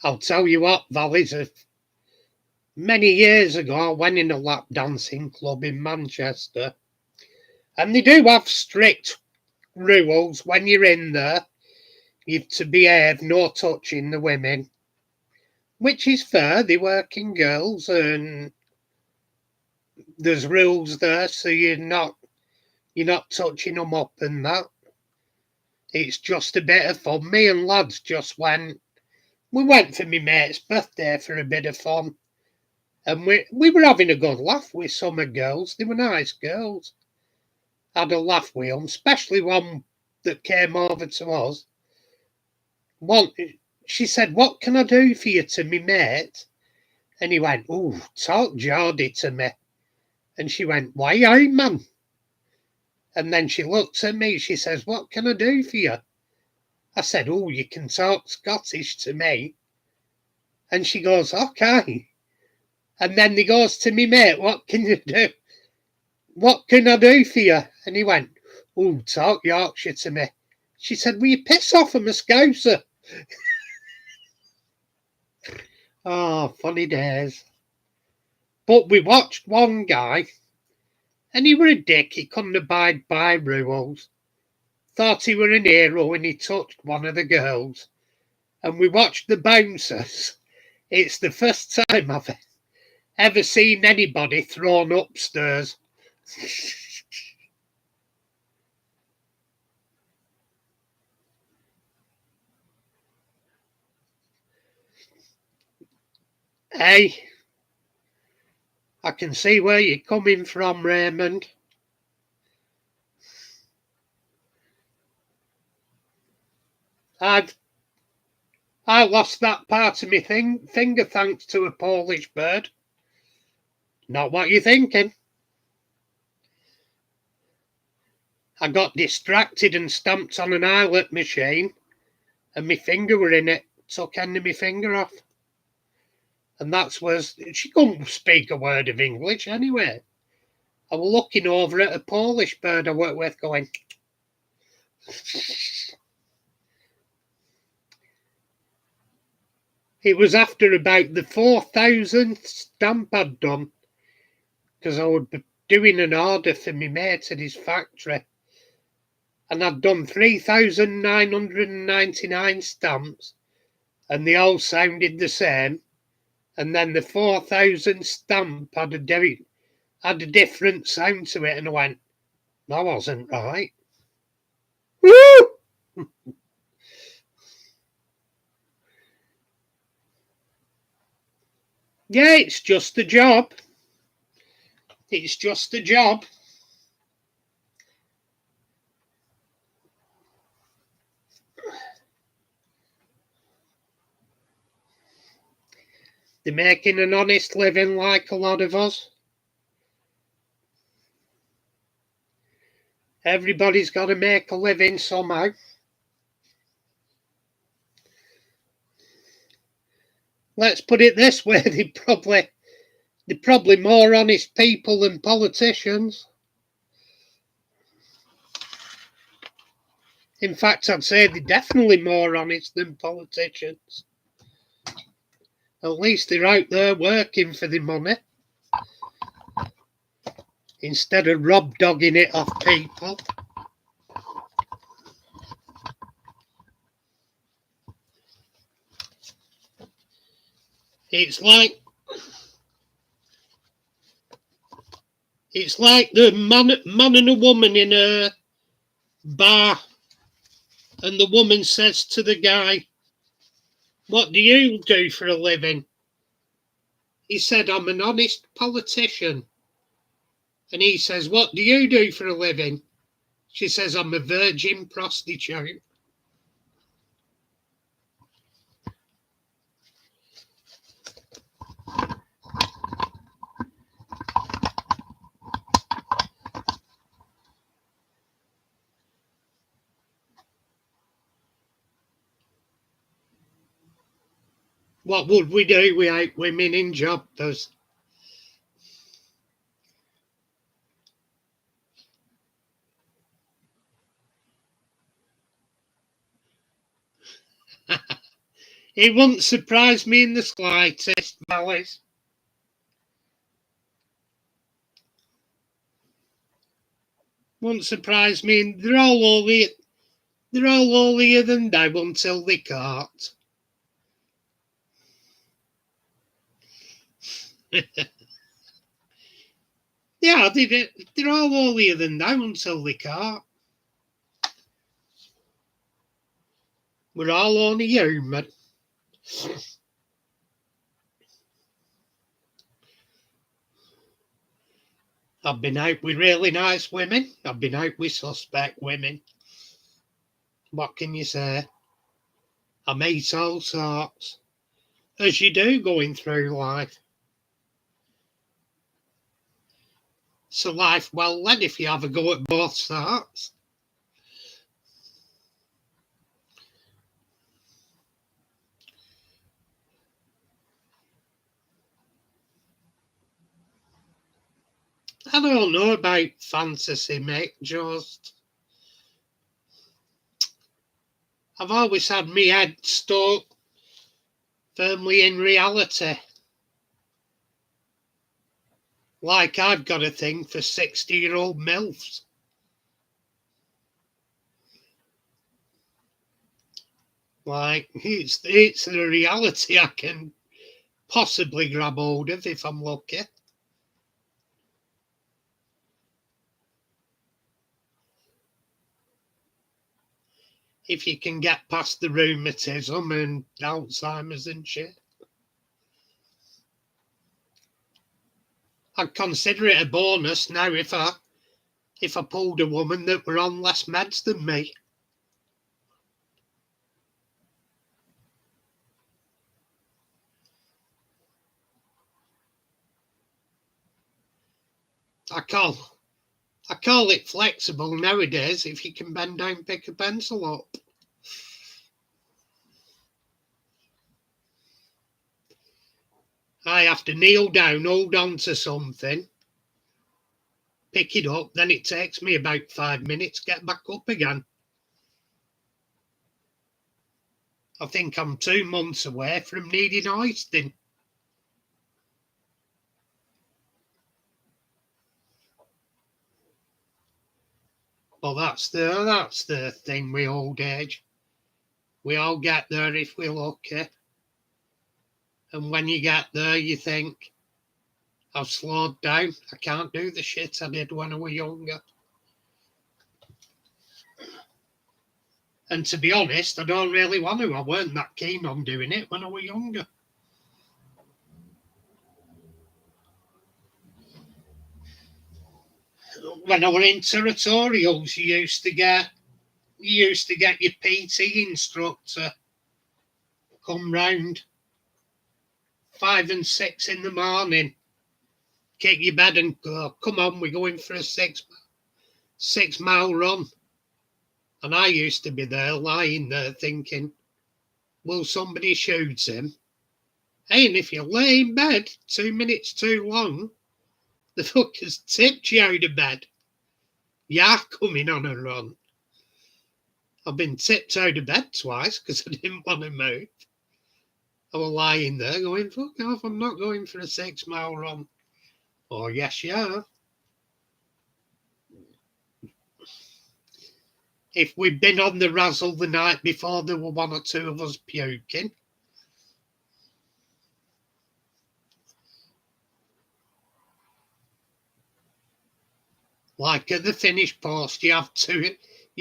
I'll tell you what, Valleys, many years ago I went in a lap dancing club in Manchester, and they do have strict rules when you're in there. You've to behave, no touching the women, which is fair, they're working girls and there's rules there, so you're not touching them up and that. It's just a bit of fun. Me and lads just went. We went for my mate's birthday for a bit of fun, and we were having a good laugh with some of girls. They were nice girls. Had a laugh with them, especially one that came over to us. One, she said, "What can I do for you?" to me mate, and he went, "Ooh, talk Geordie to me," and she went, "Why, aye, man?" And then she looks at me, she says, "What can I do for you?" I said, "Oh, you can talk Scottish to me." And she goes, "Okay." And then he goes to me mate, "What can you do? What can I do for you?" And he went, "Oh, talk Yorkshire to me." She said, "Will you piss off, I'm a Scouser?" Oh, funny days. But we watched one guy, and he were a dick, he couldn't abide by rules. thought he were an hero when he touched one of the girls. And we watched the bouncers. It's the first time I've ever seen anybody thrown upstairs. Hey, I can see where you're coming from, Raymond. I lost that part of my finger thanks to a Polish bird. Not what you're thinking. I got distracted and stamped on an eyelet machine, and my finger were in it. Took end of my finger off. And that's was she couldn't speak a word of English anyway. I was looking over at a Polish bird I worked with going. It was after about the 4,000th stamp I'd done, because I would be doing an order for my mate at his factory. And I'd done 3,999 stamps, and they all sounded the same. And then the 4,000th stamp had a different sound to it, and I went, that wasn't right. Woo! Yeah, it's just a job. It's just a job. They're making an honest living like a lot of us. Everybody's got to make a living somehow. Let's put it this way, they're probably more honest people than politicians. In fact, I'd say they're definitely more honest than politicians. At least they're out there working for the money instead of rob-dogging it off people. It's like the man and a woman in a bar, and the woman says to the guy, "What do you do for a living?" He said, "I'm an honest politician." And he says, "What do you do for a living?" She says, "I'm a virgin prostitute." What would we do without women in jobs? It wouldn't surprise me in the slightest, Malice. Wouldn't surprise me. They're all holier than thou until they can't. Yeah, they're all holier than thou until they can't. We're all only human. I've been out with really nice women. I've been out with suspect women. What can you say? I meet all sorts, as you do going through life. It's a life well led if you have a go at both sorts. I don't know about fantasy, mate, just. I've always had my head stuck firmly in reality. Like I've got a thing for 60-year-old MILFs. Like, it's the reality I can possibly grab hold of if I'm lucky. If you can get past the rheumatism and Alzheimer's and shit. I'd consider it a bonus now if I pulled a woman that were on less meds than me. I call it flexible nowadays if you can bend down, pick a pencil up. I have to kneel down, hold on to something, pick it up, then it takes me about 5 minutes to get back up again. I think I'm 2 months away from needing hoisting. Well, that's the thing with old age. We all get there if we're lucky. And when you get there, you think, I've slowed down. I can't do the shit I did when I was younger. And to be honest, I don't really want to. I weren't that keen on doing it when I was younger. When I were in territorials, you used to get your PT instructor come round 5 and 6 in the morning, kick your bed and go, come on, we're going for a 6 mile run. And I used to be there, lying there thinking, will somebody shoot him? Hey, and if you lay in bed 2 minutes too long, the fuckers tipped you out of bed. You're coming on a run. I've been tipped out of bed twice because I didn't want to move. I was lying there going, fuck off, I'm not going for a 6 mile run. Oh, yes, you are. If we'd been on the razzle the night before, there were 1 or 2 of us puking. Like at the finish post, you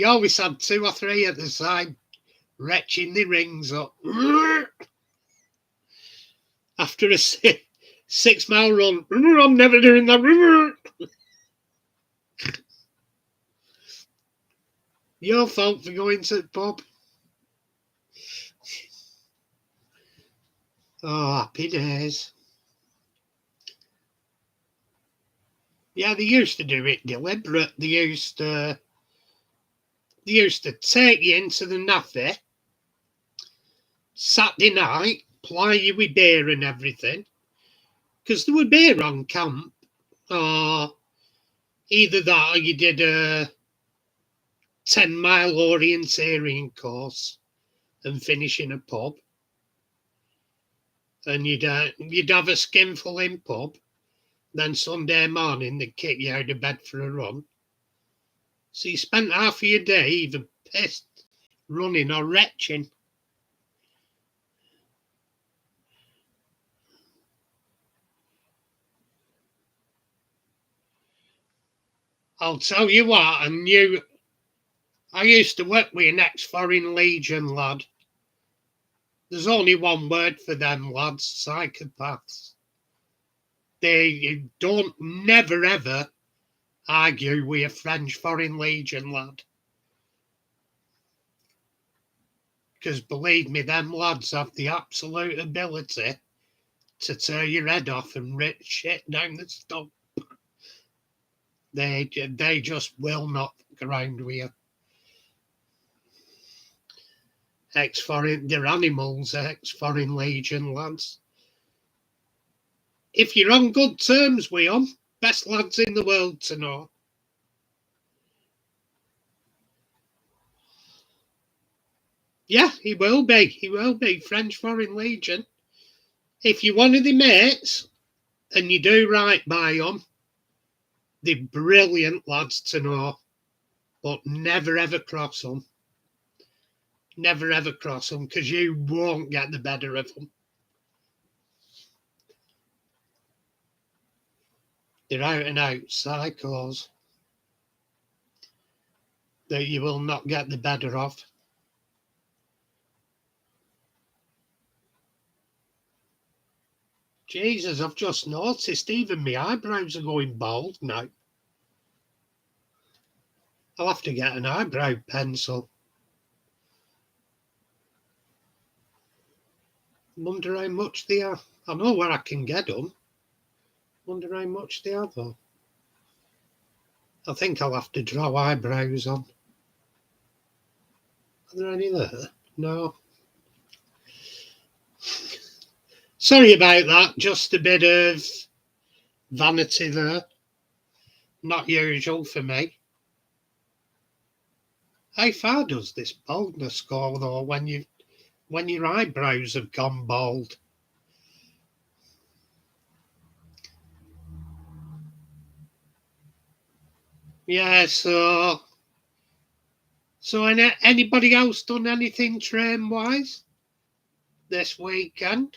always had 2 or 3 at the side, retching the rings up. After a 6 mile run, I'm never doing that. Your fault for going to the pub. Oh, happy days. Yeah, they used to do it deliberate. They used to take you into the naffy Saturday night, ply you with beer and everything, because there were beer on camp. Or either that or you did a 10-mile orienteering course and finish in a pub. And you'd have a skinful in pub. Then Sunday morning they'd kick you out of bed for a run. So you spent half of your day either pissed, running or retching. I'll tell you what, I used to work with an ex-Foreign Legion lad. There's only one word for them lads, psychopaths. They don't never ever argue with a French Foreign Legion lad. Because believe me, them lads have the absolute ability to tear your head off and rip shit down the stump. They just will not fuck around with you. They're animals, ex-Foreign Legion lads. If you're on good terms with them, best lads in the world to know. Yeah, he will be. He will be. French Foreign Legion. If you're one of the mates and you do right by them, they're brilliant lads to know. But never ever cross them. Never ever cross them, because you won't get the better of them. They're out and out psychos that you will not get the better of. Jesus, I've just noticed even my eyebrows are going bald now. I'll have to get an eyebrow pencil. Wonder how much they are. I know where I can get them. Wonder how much they are though. I think I'll have to draw eyebrows on. Are there any there? No. Sorry about that. Just a bit of vanity there. Not usual for me. How far does this baldness go though when your eyebrows have gone bald? Yeah, so anybody else done anything train wise this weekend?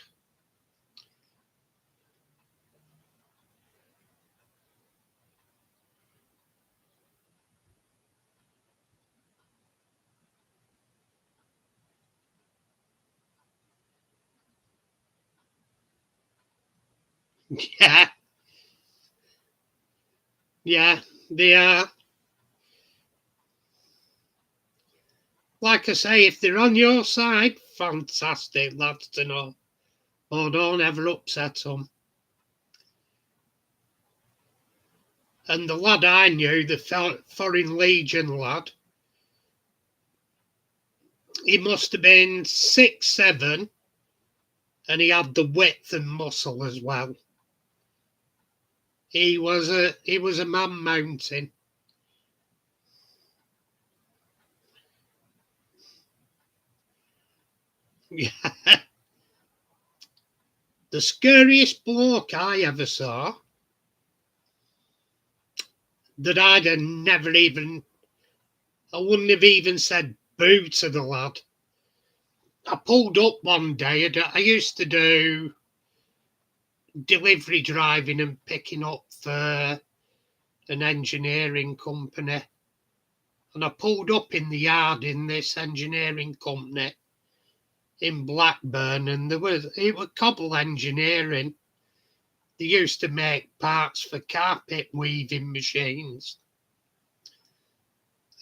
Yeah, yeah, they are. Like I say, if they're on your side, fantastic, lads to know. Oh, don't ever upset them. And the lad I knew, the Foreign Legion lad, he must have been 6'7", and he had the width and muscle as well. He was a man mountain. Yeah. The scariest bloke I ever saw, that I'd have never even, I wouldn't have even said boo to the lad. I pulled up one day, I used to do delivery driving and picking up for an engineering company. And I pulled up in the yard in this engineering company in Blackburn, and it was cobble engineering. They used to make parts for carpet weaving machines.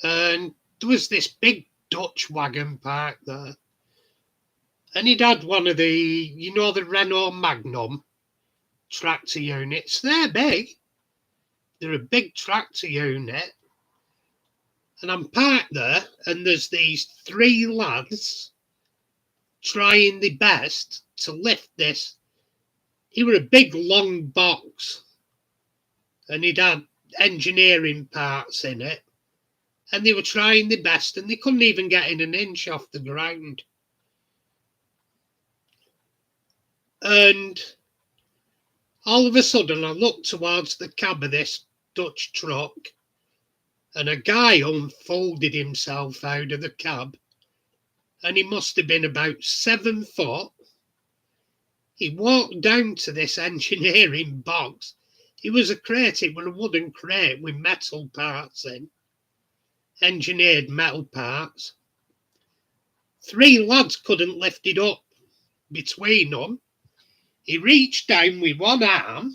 And there was this big Dutch wagon parked there. And he'd had one of the, the Renault Magnum tractor units. They're big. They're a big tractor unit. And I'm parked there, and there's these three lads trying their best to lift this. He were a big, long box, and he'd had engineering parts in it. And they were trying their best, and they couldn't even get in an inch off the ground. And all of a sudden, I looked towards the cab of this Dutch truck, and a guy unfolded himself out of the cab, and he must have been about 7 foot. He walked down to this engineering box. It was a crate, it was a wooden crate with metal parts in, engineered metal parts. Three lads couldn't lift it up between them. He reached down with one arm,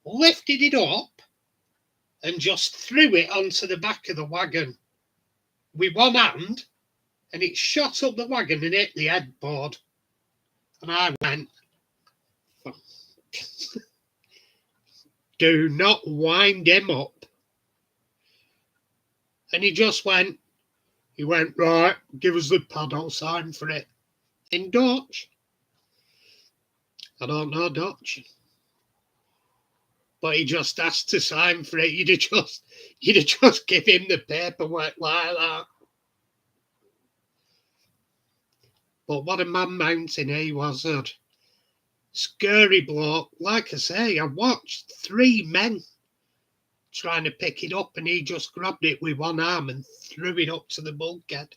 lifted it up, and just threw it onto the back of the wagon with one hand, and it shot up the wagon and hit the headboard. And I went, do not wind him up. And he went, right, give us the pad, I'll sign for it. In Dutch. I don't know Dutch. But he just asked to sign for it. You'd have just give him the paperwork like that. But what a man mountain he was. Scary bloke. Like I say, I watched three men trying to pick it up, and he just grabbed it with one arm and threw it up to the bulkhead.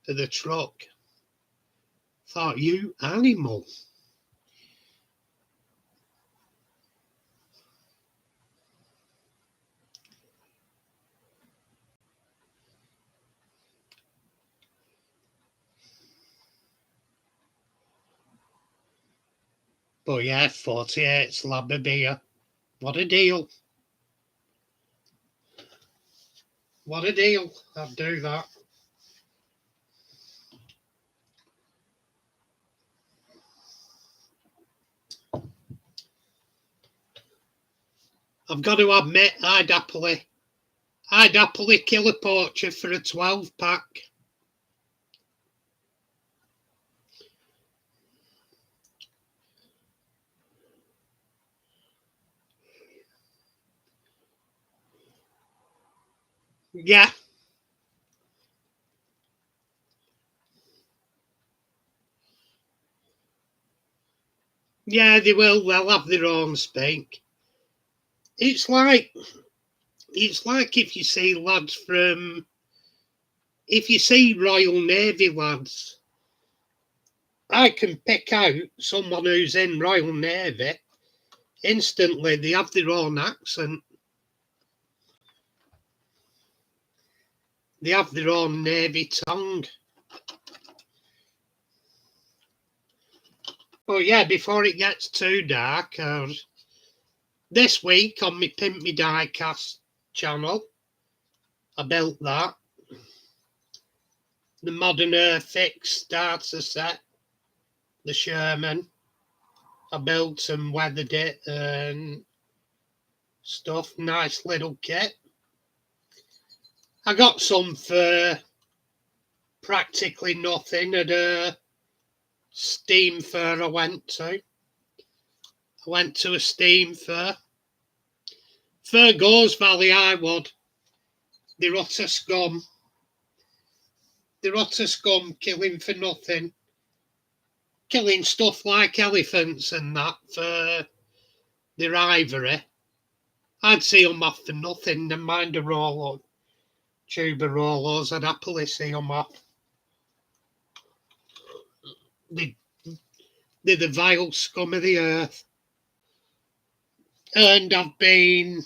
of the truck. Thought, you animal. But yeah, 48 slab of beer. What a deal. What a deal. I'd do that. I've got to admit, I'd happily kill a poacher for a 12-pack. Yeah. Yeah, they will. They'll have their own speak. It's like if you see lads from, if you see Royal Navy lads, I can pick out someone who's in Royal Navy. Instantly, they have their own accent. They have their own Navy tongue. But yeah, before it gets too dark, this week on my Pimp Me Diecast channel, I built that. The Modern Fix starter set, the Sherman. I built and weathered it and stuff. Nice little kit. I got some for practically nothing at a Steam fair I went to. I went to a Steam fair. Fair goes, Valley Highwood. They're utter scum. They're utter scum, killing for nothing. Killing stuff like elephants and that for their ivory. I'd see them off for nothing. Never mind a Rolo, tube of Rolos. I'd happily see them off. They're the vile scum of the earth. And I've been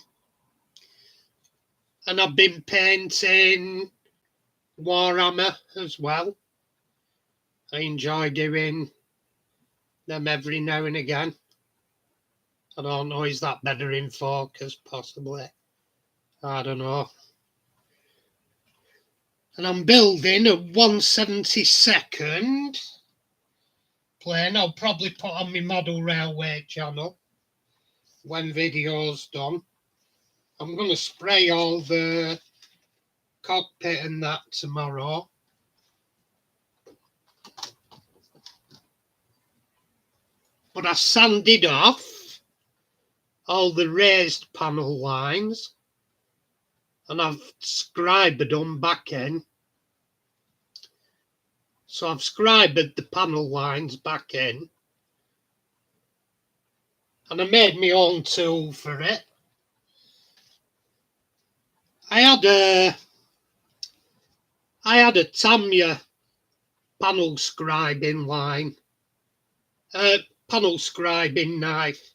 painting Warhammer as well. I enjoy doing them every now and again. I don't know, is that better in focus? Possibly. I don't know. And I'm building a 172nd plane. I'll probably put on my model railway channel when video's done. I'm going to spray all the cockpit and that tomorrow. But I sanded off all the raised panel lines and I've scribed them back in. So I've scribed the panel lines back in and I made my own tool for it. I had a Tamiya panel scribing line, panel scribing knife,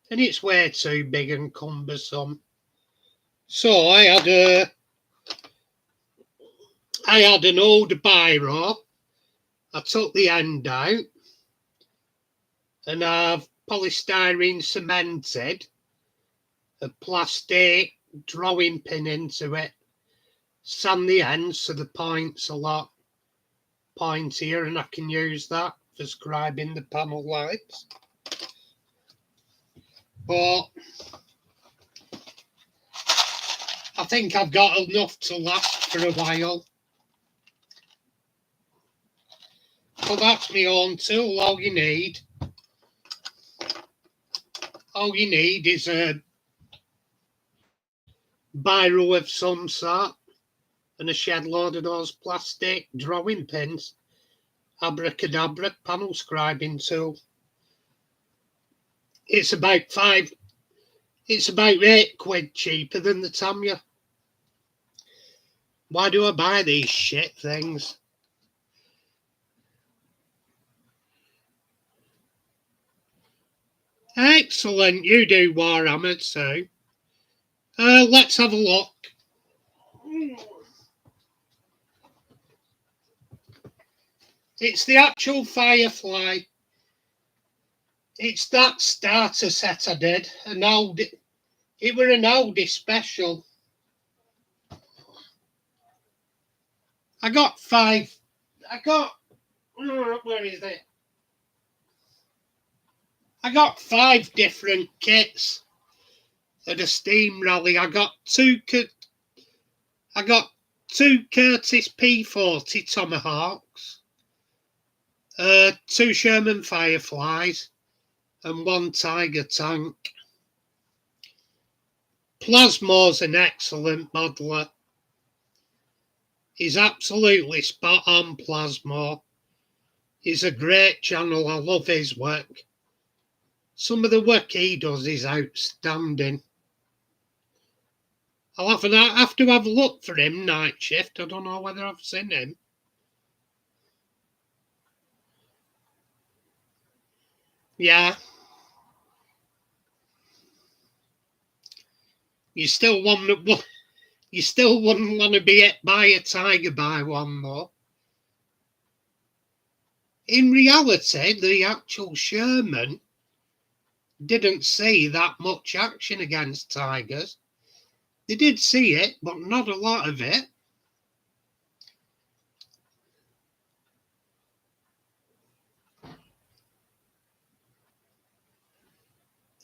and it's way too big and cumbersome. So I had an old biro. I took the end out and I've polystyrene cemented a plastic drawing pin into it. Sand the end so the point's a lot pointier and I can use that for scribing the panel lines. But I think I've got enough to last for a while. But that's my own tool. All you need is a biro of some sort and a shed load of those plastic drawing pins. Abracadabra panel scribing tool. It's about £8 cheaper than the Tamiya. Why do I buy these shit things? Excellent, you do Warhammer too. Let's have a look. It's the actual Firefly. It's that starter set I did. It were an oldie special. I got 5. Where is it? I got 5 different kits at a Steam rally. I got two Curtis P40 Tomahawks, 2 Sherman Fireflies, and 1 Tiger tank. Plasmo's an excellent modeler. He's absolutely spot on, Plasmo. He's a great channel. I love his work. Some of the work he does is outstanding. I'll have to have a look for him, Night Shift. I don't know whether I've seen him. Yeah. You still wouldn't want to be hit by a tiger by one, though. In reality, the actual Sherman didn't see that much action against tigers. They did see it, but not a lot of it.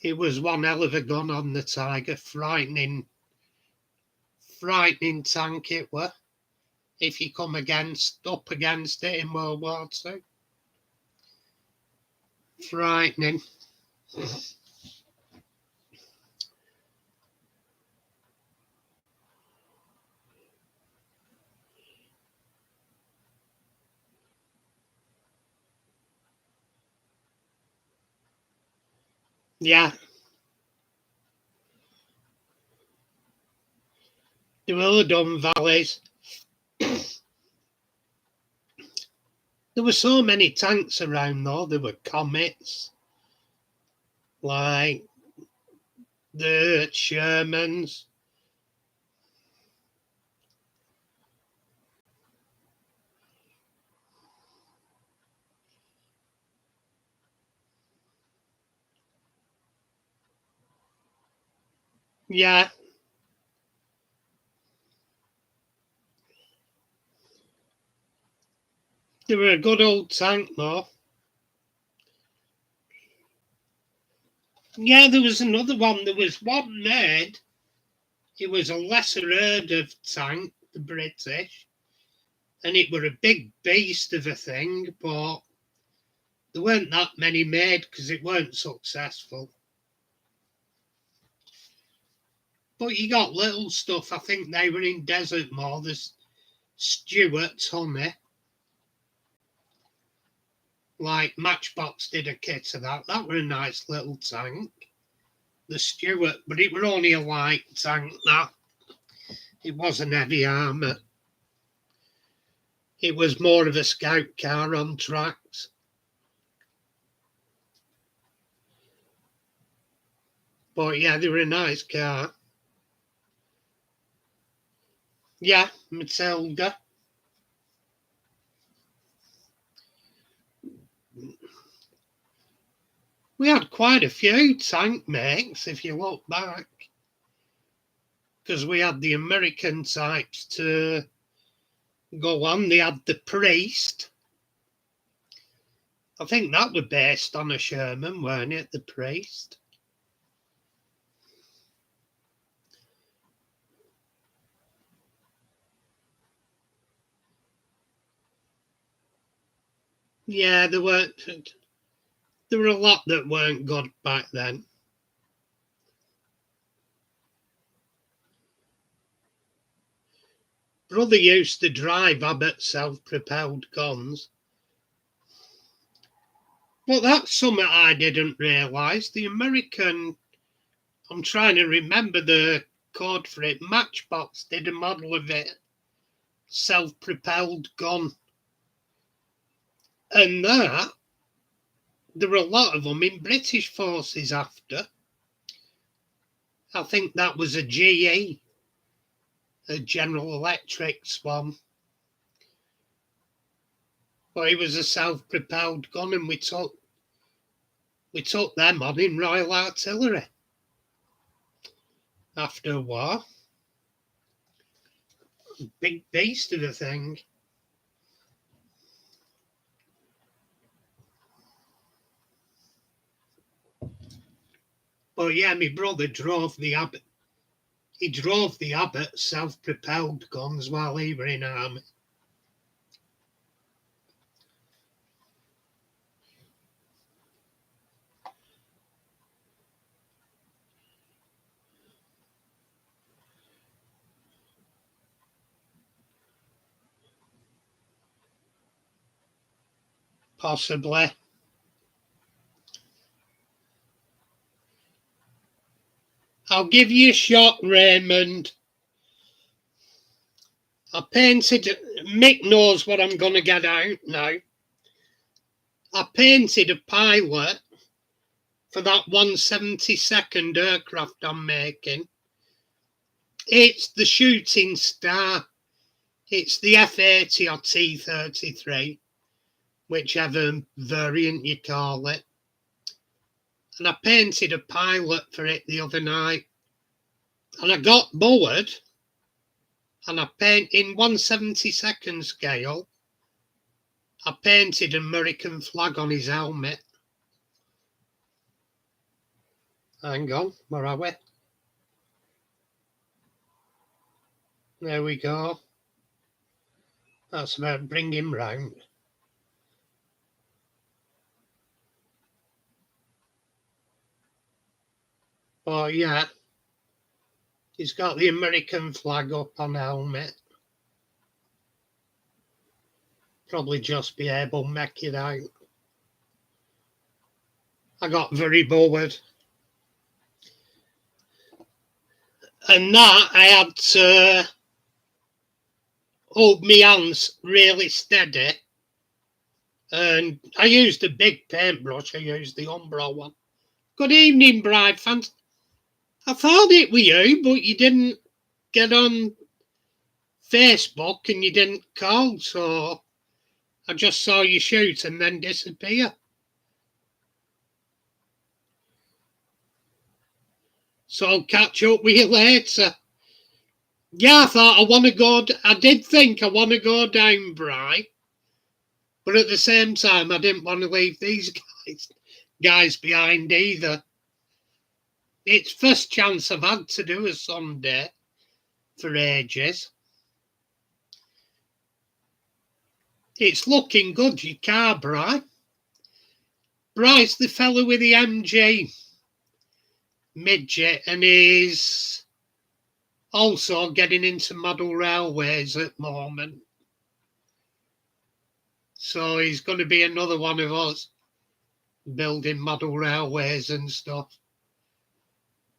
It was one hell of a gun on the tiger. Frightening tank it were. If you come up against it in World War II. Frightening. Yeah. They were done valleys. There were so many tanks around though. There were Comets, like the Shermans. Yeah. They were a good old tank though. Yeah, there was another one. There was one made. It was a lesser heard of tank, the British. And it were a big beast of a thing, but there weren't that many made because it weren't successful. But you got little stuff. I think they were in Desert more. There's Stuart Honey. Like Matchbox did a kit of that. That were a nice little tank. The Stuart, but it were only a light tank, that. It wasn't heavy armour. It was more of a scout car on tracks. But yeah, they were a nice car. Yeah, Matilda. We had quite a few tank makes, if you look back. Because we had the American types to go on. They had the Priest. I think that was based on a Sherman, weren't it? The Priest. Yeah, there were a lot that weren't good back then. Brother used to drive Abbott self-propelled guns. But that's something I didn't realise. The American, I'm trying to remember the code for it. Matchbox did a model of it, self-propelled gun. And that there were a lot of them in British forces after. I think that was a GE, a General Electric's one. But it was a self-propelled gun, and we took them on in Royal Artillery after a war. Big beast of a thing. But yeah, my brother drove the Abbott. He drove the Abbott self-propelled guns while he were in army. Possibly. I'll give you a shot, Raymond. I painted. Mick knows what I'm going to get out now. I painted a pilot for that 172nd aircraft I'm making. It's the Shooting Star. It's the F-80 or T-33, whichever variant you call it. And I painted a pilot for it the other night. And I got bored. And I paint in 1/72nd scale. I painted an American flag on his helmet. Hang on, where are we? There we go. That's about bring him round. But yeah, he's got the American flag up on the helmet. Probably just be able to make it out. I got very bored. And that I had to hold my hands really steady. And I used a big paintbrush. I used the Umbro one. Good evening, Bride fans. I thought it was you, but you didn't get on Facebook and you didn't call, so I just saw you shoot and then disappear. So I'll catch up with you later. Yeah, I thought I did think I want to go down, Bri, but at the same time, I didn't want to leave these guys behind either. It's first chance I've had to do a Sunday for ages. It's looking good, your car, Bri. Bri's the fellow with the MG midget, and he's also getting into model railways at the moment. So he's going to be another one of us building model railways and stuff.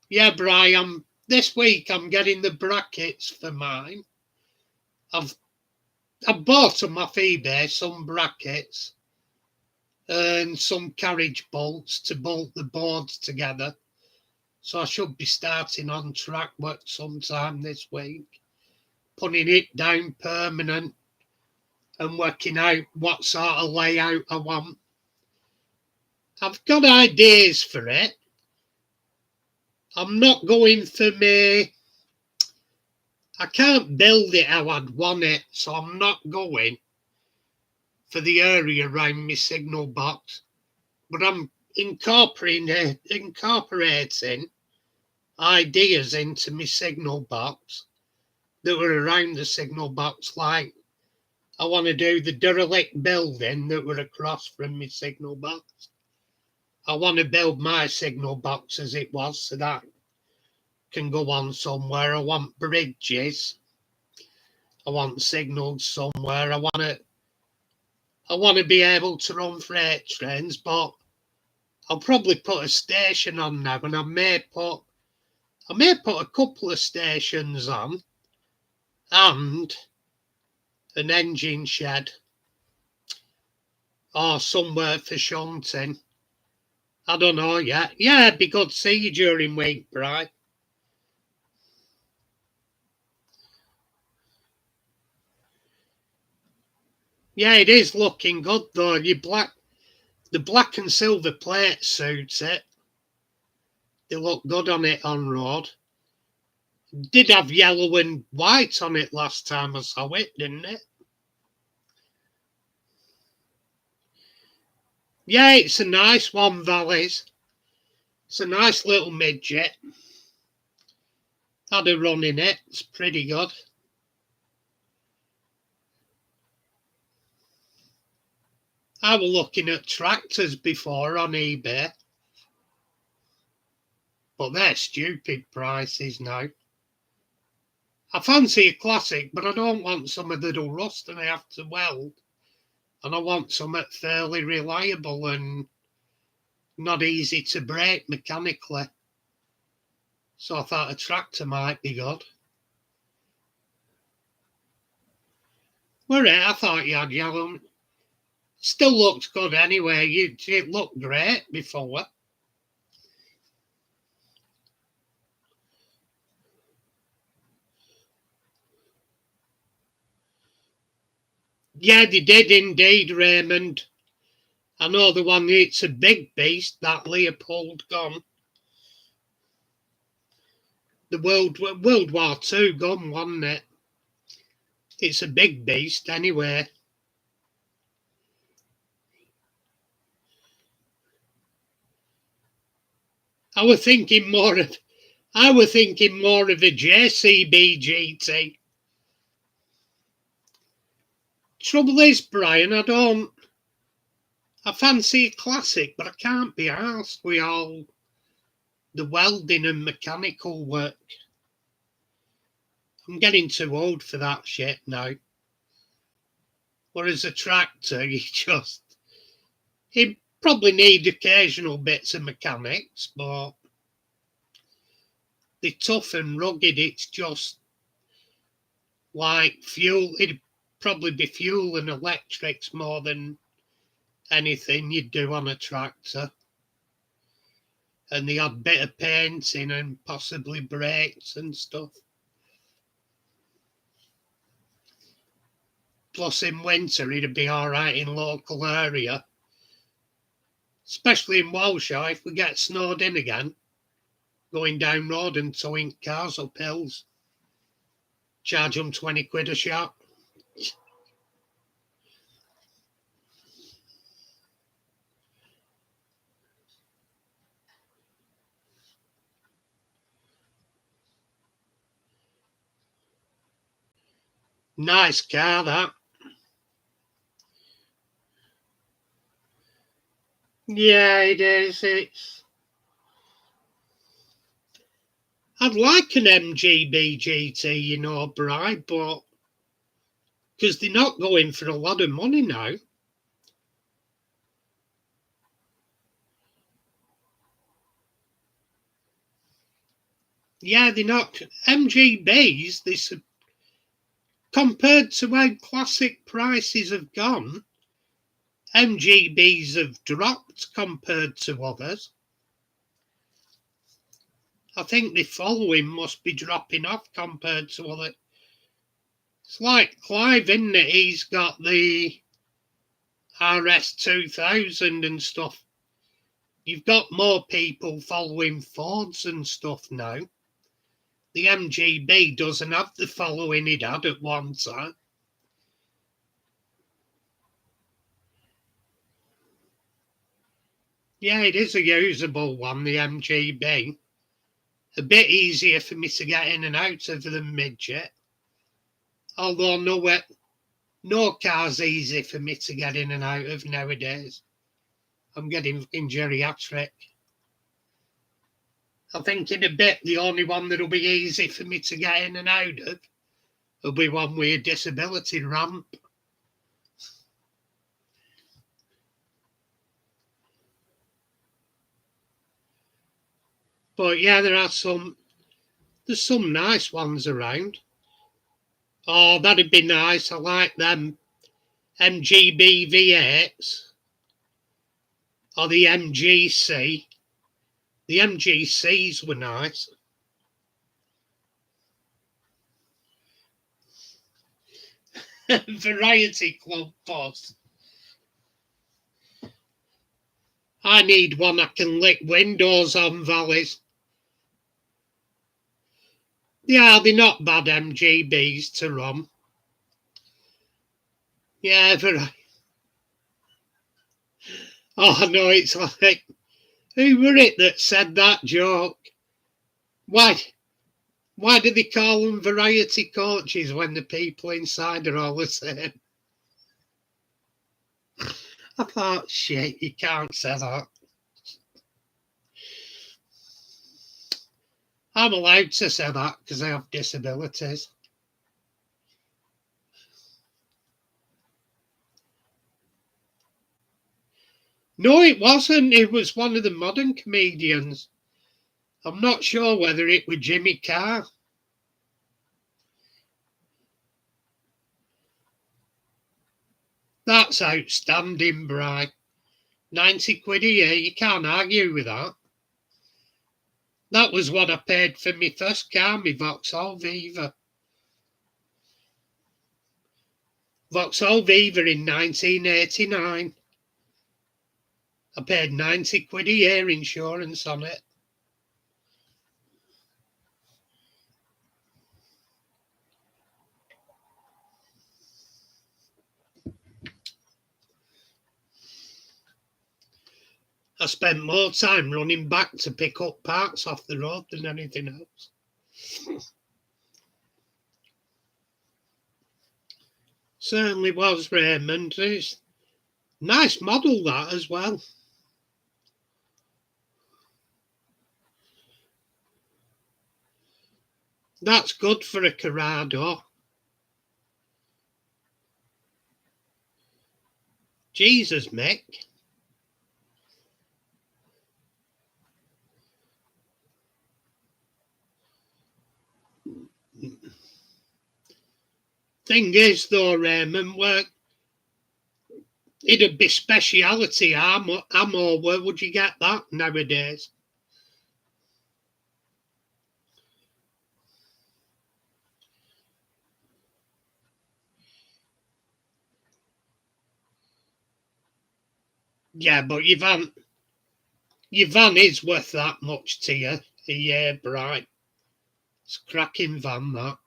Yeah, Bri, this week I'm getting the brackets for mine. I've bought them off eBay, some brackets and some carriage bolts to bolt the boards together. So I should be starting on track work sometime this week, putting it down permanent and working out what sort of layout I want. I've got ideas for it. I'm not going for me. I can't build it how I'd want it, so I'm not going for the area around my signal box. But I'm incorporating ideas into my signal box that were around the signal box, like I want to do the derelict building that were across from my signal box. I want to build my signal box as it was so that can go on somewhere. I want bridges. I want signals somewhere. I want to be able to run freight trains, but I'll probably put a station on now, and I may put a couple of stations on and an engine shed or somewhere for shunting. I don't know yet. Yeah, it'd be good to see you during week, right? Yeah, it is looking good though. The black and silver plate suits it. They look good on it on road. Did have yellow and white on it last time I saw it, didn't it? Yeah, it's a nice one, Valleys. It's a nice little midget. Had a run in it. It's pretty good. I was looking at tractors before on eBay, but they're stupid prices now. I fancy a classic, but I don't want something that'll rust and I have to weld. And I want something fairly reliable and not easy to break mechanically. So I thought a tractor might be good. Well, I thought you had yellow. Still looks good anyway. It looked great before. Yeah, they did indeed, Raymond. I know the one, it's a big beast, that Leopold gun. The World War Two gun, wasn't it? It's a big beast anyway. I was thinking more of I was thinking more of a JCB GT. Trouble is, Brian, I fancy a classic, but I can't be arsed with all the welding and mechanical work. I'm getting too old for that shit now. Whereas a tractor, you probably need occasional bits of mechanics, but they're tough and rugged. It's just like fuel. It'd probably be fuel and electrics more than anything you'd do on a tractor. And they had a bit of painting and possibly brakes and stuff. Plus, in winter, it'd be all right in local area, especially in Walshaw. If we get snowed in again, going down road and towing cars up hills, charge them 20 quid a shot. Nice car, that. Yeah, it is. I'd like an MGB GT, Bri, but because they're not going for a lot of money now. Yeah, they're not. MGBs, compared to how classic prices have gone, MGBs have dropped compared to others. I think the following must be dropping off compared to other. It's like Clive, isn't it? He's got the RS 2000 and stuff. You've got more people following Fords and stuff now. The MGB doesn't have the following it had at one time. Yeah, it is a usable one, the MGB. A bit easier for me to get in and out of than midget. Although no car's easy for me to get in and out of nowadays. I'm getting in geriatric. I think in a bit the only one that'll be easy for me to get in and out of will be one with a disability ramp. But yeah, there's some nice ones around. Oh, that'd be nice. I like them MGB V8s. Or the MGC. The MGCs were nice. Variety Club post. I need one I can lick windows on, Valleys. Yeah, they're not bad MGBs to run. Yeah, oh no, it's like, who were it that said that joke? Why? Why do they call them variety coaches when the people inside are all the same? I thought, shit, you can't say that. I'm allowed to say that because I have disabilities. No, it wasn't. It was one of the modern comedians. I'm not sure whether it was Jimmy Carr. That's outstanding, Bri. 90 quid a year, you can't argue with that. That was what I paid for my first car, my Vauxhall Viva. Vauxhall Viva in 1989. I paid 90 quid a year insurance on it. I spent more time running back to pick up parts off the road than anything else. Certainly was, Raymond. It's nice model, that, as well. That's good for a Corrado. Jesus, Mick. Thing is, though, Raymond, it'd be speciality ammo. Where would you get that nowadays? Yeah, but your van is worth that much to you a year, Bright. It's a cracking van, that.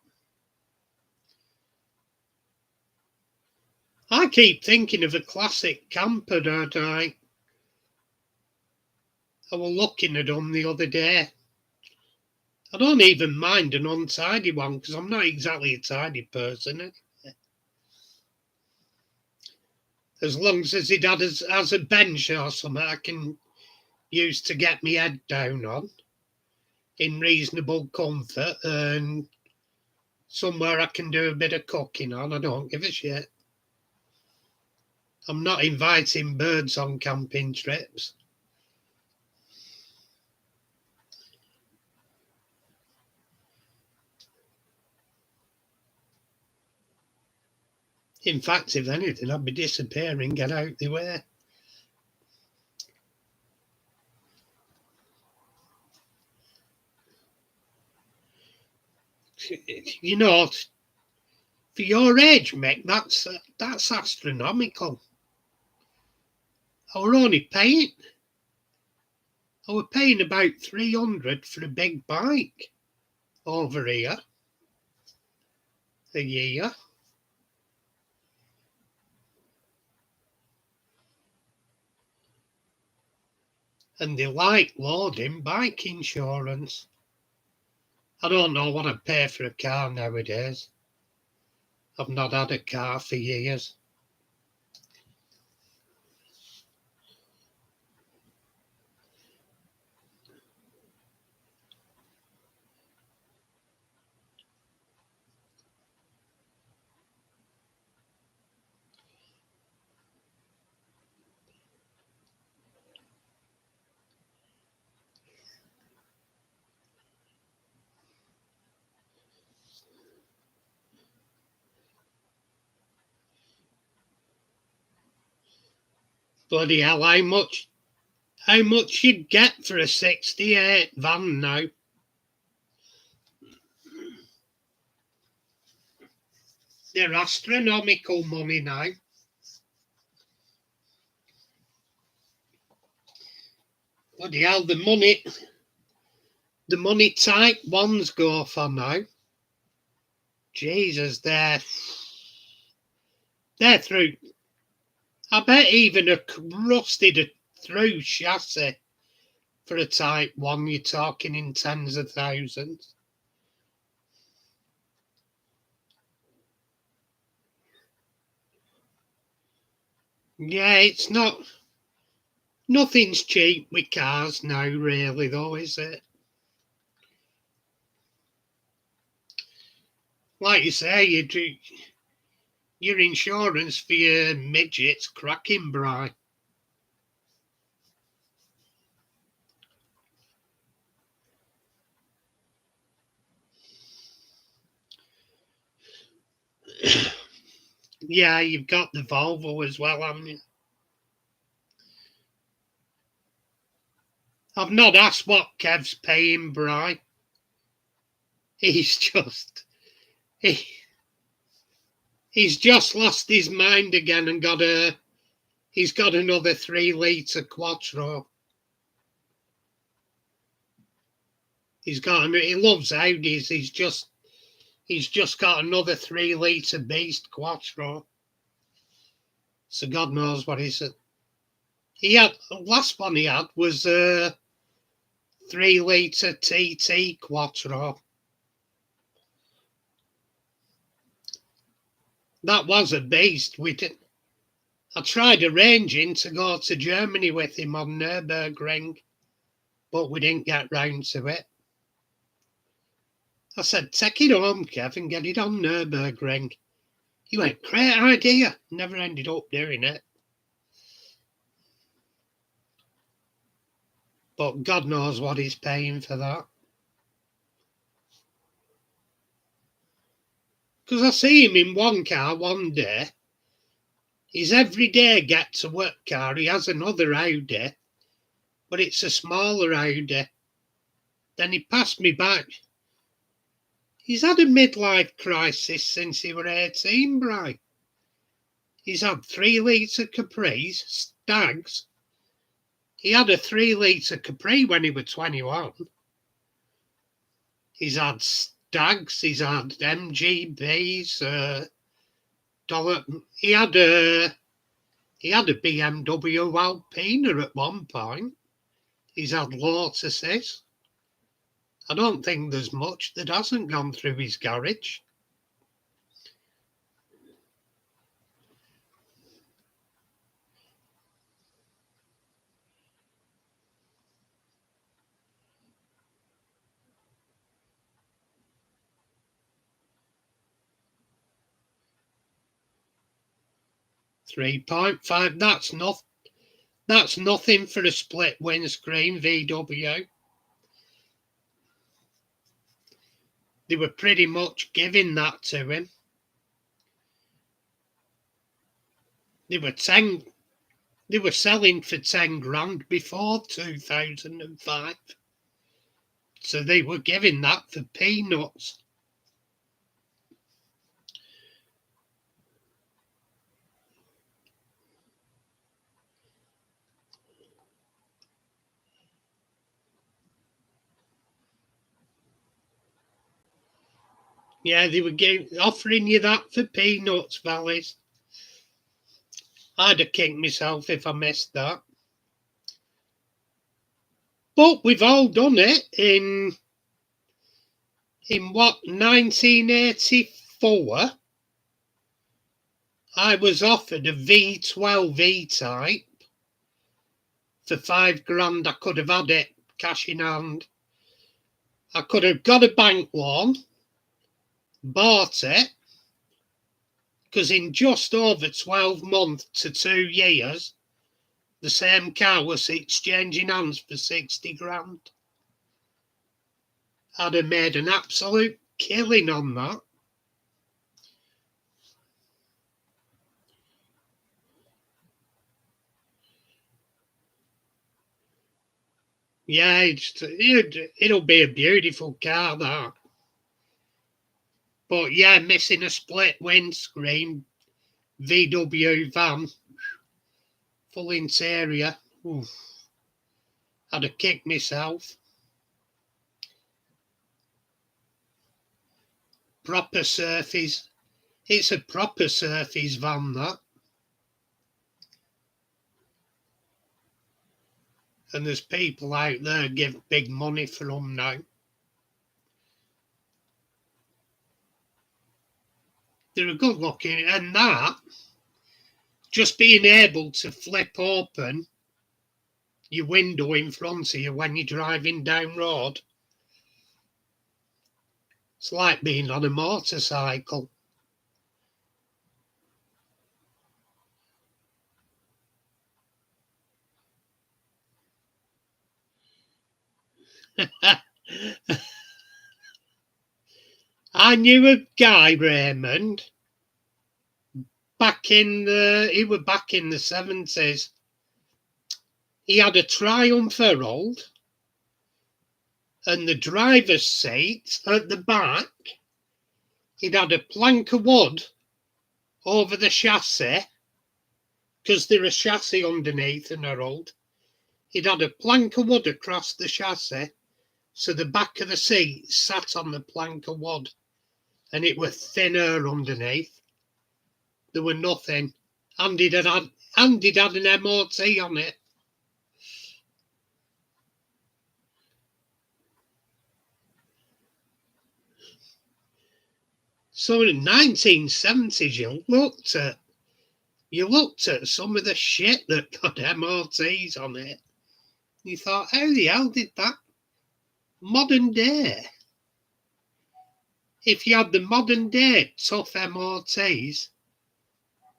I keep thinking of a classic camper, don't I? I was looking at them the other day. I don't even mind an untidy one because I'm not exactly a tidy person. As long as it has a bench or something I can use to get my head down on in reasonable comfort and somewhere I can do a bit of cooking on. I don't give a shit. I'm not inviting birds on camping trips. In fact, if anything, I'd be disappearing, get out the way. You know, for your age, Mick, that's astronomical. I were only paying, I were paying about 300 for a big bike over here a year. And they like loading bike insurance. I don't know what I'd pay for a car nowadays. I've not had a car for years. Bloody hell, how much how much you'd get for a 68 van now. They're astronomical money now. Bloody hell, the money type ones go for now. Jesus, they're through. I bet even a rusted through chassis for a type 1, you're talking in tens of thousands. Yeah, it's not. Nothing's cheap with cars now, really, though, is it? Like you say, your insurance for your midget's cracking bright. Yeah, you've got the Volvo as well, haven't you? I've not asked what Kev's paying Bry. He's just he, he's just lost his mind again and he's got another 3 litre Quattro. He loves Audis. He's just got another 3 litre beast Quattro. So God knows what he's. He had the last one he had was a 3 litre TT Quattro. That was a beast. I tried arranging to go to Germany with him on Nürburgring, but we didn't get round to it. I said, take it home, Kev, and get it on Nürburgring. He went, great idea. Never ended up doing it. But God knows what he's paying for that. Because I see him in one car one day. His everyday get to work car, he has another Audi, but it's a smaller Audi. Then he passed me back. He's had a midlife crisis since he was 18, Bri. He's had 3 litre Capris, Stags. He had a 3 litre Capri when he was 21. He's had Stags, he's had MGBs, dollar. He had a BMW Alpina at one point. He's had Lotuses. I don't think there's much that hasn't gone through his garage. £3.5. That's nothing for a split windscreen VW. They were pretty much giving that to him. They were selling for 10 grand before 2005. So they were giving that for peanuts. Yeah, they were offering you that for peanuts, Valleys. I'd have kicked myself if I missed that. But we've all done it in what, 1984? I was offered a V12 E-Type for 5 grand. I could have had it cash in hand. I could have got a bank loan, bought it, because in just over 12 months to 2 years, the same car was exchanging hands for 60 grand. I'd have made an absolute killing on that. Yeah, it'll be a beautiful car, that. But yeah, missing a split windscreen, VW van, full interior. Oof. I'd have kicked myself. Proper surface. It's a proper surface van, that. And there's people out there give big money for them now. They're a good looking, and that, just being able to flip open your window in front of you when you're driving down road. It's like being on a motorcycle. I knew a guy, Raymond, he was back in the 70s. He had a Triumph Herald, and the driver's seat at the back, he'd had a plank of wood over the chassis, because there's a chassis underneath an Herald. He'd had a plank of wood across the chassis, so the back of the seat sat on the plank of wood, and it was thin air underneath. There were nothing. And he'd had an MOT on it. So in the 1970s, you looked at some of the shit that got MOTs on it. You thought, how the hell did that? Modern day. If you had the modern day tough MOTs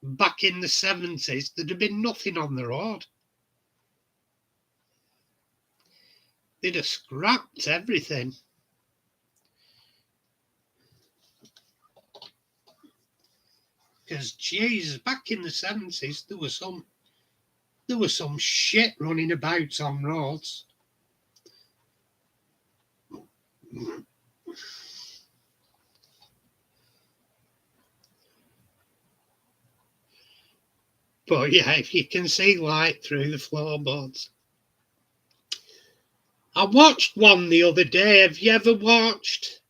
back in the 70s, there'd have been nothing on the road. They'd have scrapped everything. Because, Jesus, back in the 70s, there was some shit running about on roads. But yeah, if you can see light through the floorboards. I watched one the other day. Have you ever watched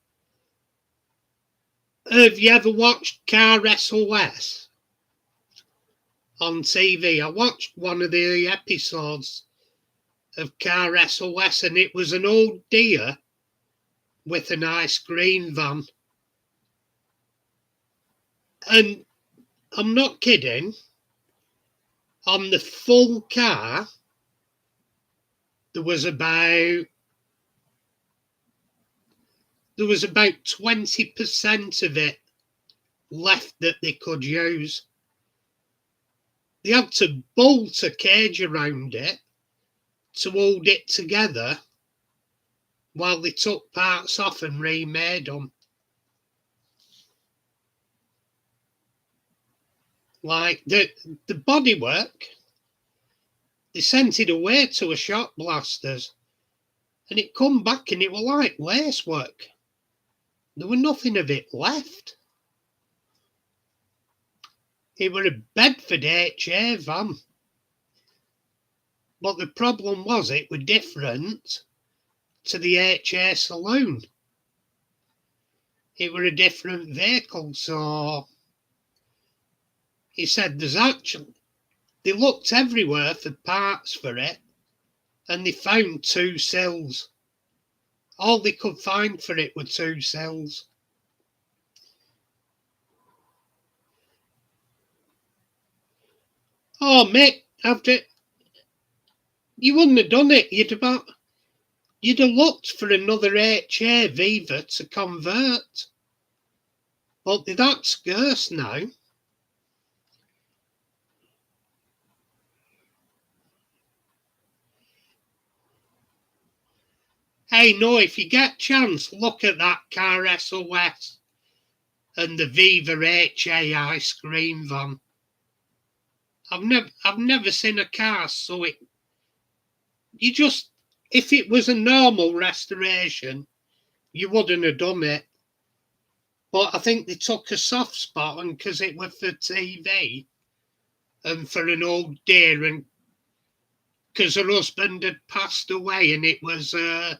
Car SOS on TV? I watched one of the episodes of Car SOS, and it was an old deer with an ice cream van. And I'm not kidding, on the full car, there was about 20% of it left that they could use. They had to bolt a cage around it to hold it together while they took parts off and remade them. Like the bodywork, they sent it away to a shop blasters, and it come back and it was like lacework. There was nothing of it left. It were a Bedford HA van. But the problem was it were different to the HA saloon. It were a different vehicle, so he said they looked everywhere for parts for it, and they found 2 sills. All they could find for it were 2 sills. Oh, mate, you wouldn't have done it. You'd have looked for another HA Viva to convert. But they're that scarce now. Hey, no, if you get a chance, look at that Car SOS and the Viva HA ice cream van. I've never seen a car so you just if it was a normal restoration, you wouldn't have done it. But I think they took a soft spot, and because it was for TV and for an old dear, and because her husband had passed away, and it was a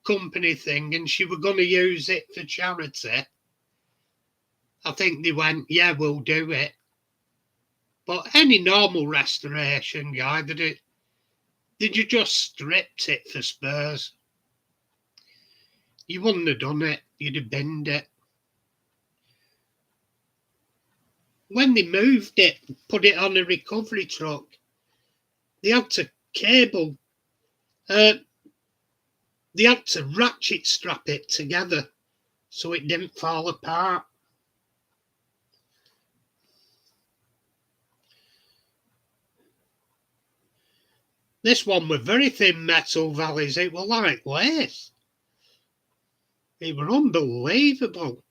company thing, and she were going to use it for charity. I think they went, yeah, we'll do it. But any normal restoration guy, did you just stripped it for Spurs? You wouldn't have done it. You'd have binned it. When they moved it, put it on a recovery truck, they had to cable, they had to ratchet strap it together so it didn't fall apart. This one were very thin metal valleys. It were like lace. It were unbelievable.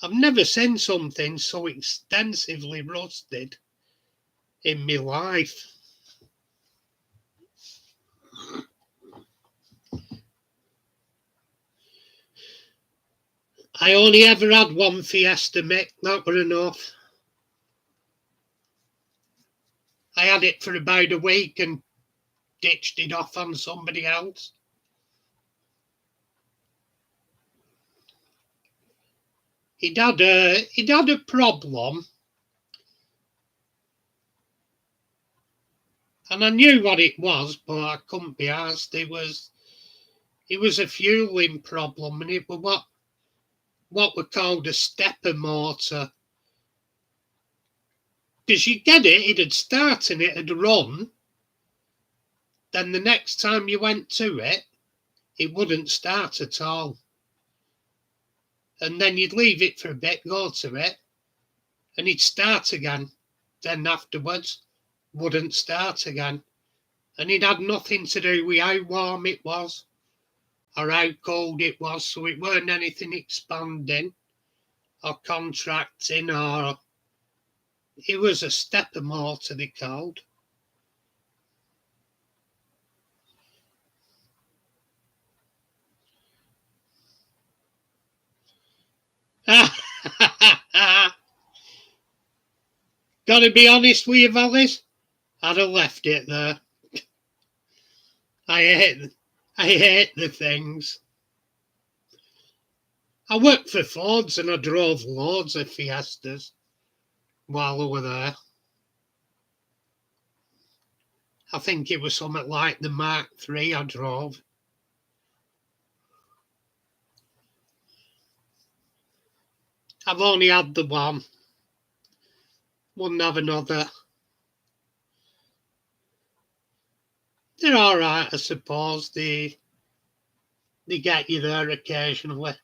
I've never seen something so extensively rusted in my life. I only ever had one Fiesta, Mick. That were enough. I had it for about a week and ditched it off on somebody else. He'd had a problem, and I knew what it was, but I couldn't be asked. It was a fueling problem, and it was what were called a stepper motor. Because you get it, it'd start and it'd run. Then the next time you went to it, it wouldn't start at all. And then you'd leave it for a bit, go to it, and it'd start again. Then afterwards, wouldn't start again. And it had nothing to do with how warm it was or how cold it was, so it weren't anything expanding or contracting, or it was a stepper motor, they called. Gotta be honest with you, Vallis, I'd have left it there. I hate the things. I worked for Fords and I drove loads of Fiestas while I were there. I think it was something like the Mark III I drove. I've only had the one. Wouldn't have another. They're all right, I suppose. They get you there occasionally.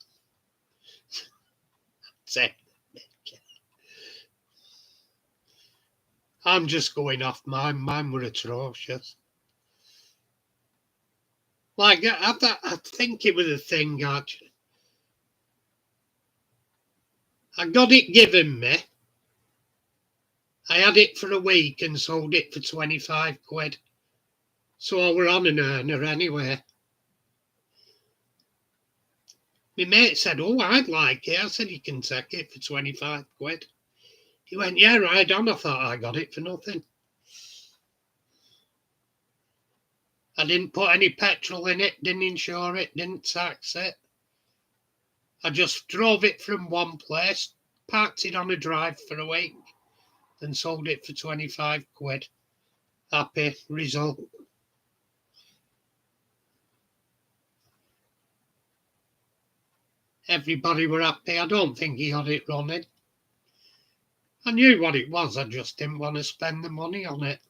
I'm just going off mine. Mine were atrocious. Like, I think it was a thing, actually. I got it given me. I had it for a week and sold it for 25 quid. So I were on an earner anyway. My mate said, oh, I'd like it. I said, you can take it for 25 quid. He went, yeah, right on. I thought I got it for nothing. I didn't put any petrol in it, didn't insure it, didn't tax it. I just drove it from one place, parked it on a drive for a week, and sold it for 25 quid. Happy result. Everybody were happy. I don't think he had it running. I knew what it was, I just didn't want to spend the money on it.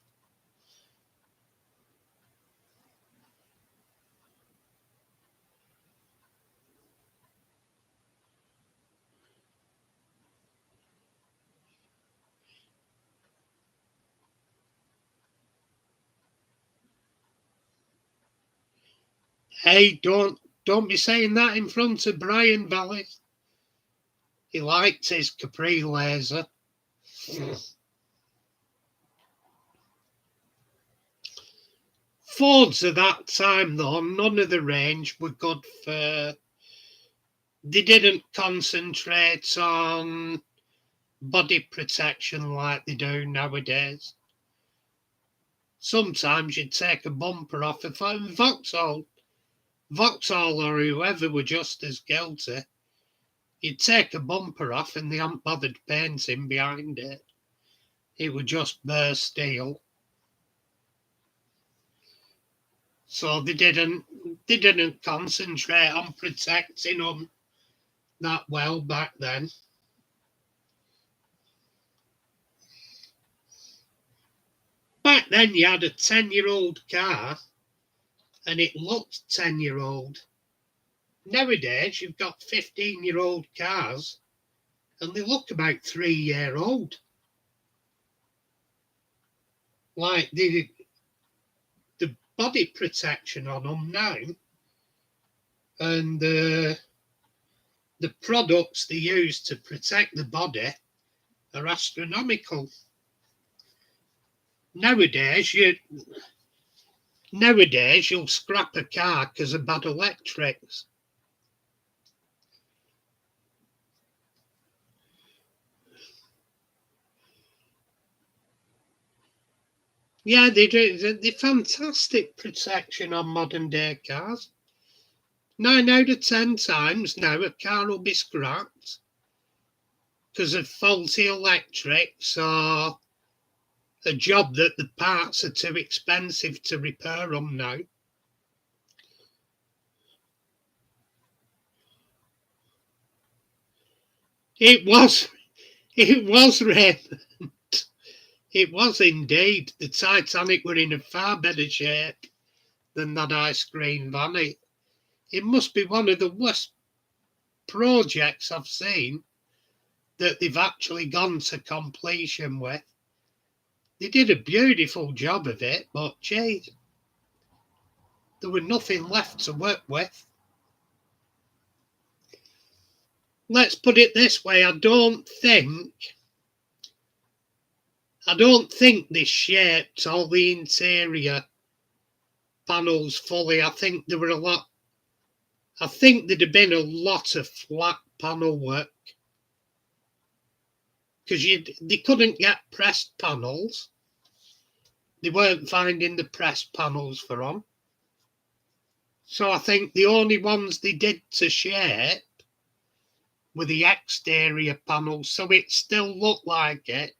Hey, don't be saying that in front of Brian Vallis. He liked his Capri laser. Fords of that time, though, none of the range were good for... They didn't concentrate on body protection like they do nowadays. Sometimes you'd take a bumper off a Vauxhall or whoever were just as guilty. You'd take a bumper off and they hadn't bothered painting behind it. It would just bare steel. So they didn't concentrate on protecting them that well back then. Back then you had a 10-year-old car and it looked 10-year-old. Nowadays you've got 15-year-old cars and they look about 3-year-old. Like the body protection on them now and the products they use to protect the body are astronomical. Nowadays you'll scrap a car because of bad electrics. Yeah, they do. They're fantastic protection on modern day cars. 9 out of 10 times now a car will be scrapped because of faulty electrics or a job that the parts are too expensive to repair them now. It was Raymond. It was indeed. The Titanic were in a far better shape than that ice cream van. It must be one of the worst projects I've seen that they've actually gone to completion with. They did a beautiful job of it, but gee, there was nothing left to work with. Let's put it this way, I don't think they shaped all the interior panels fully. I think there'd have been a lot of flat panel work because they couldn't get pressed panels. They weren't finding the pressed panels for them. So I think the only ones they did to shape were the exterior panels, so it still looked like it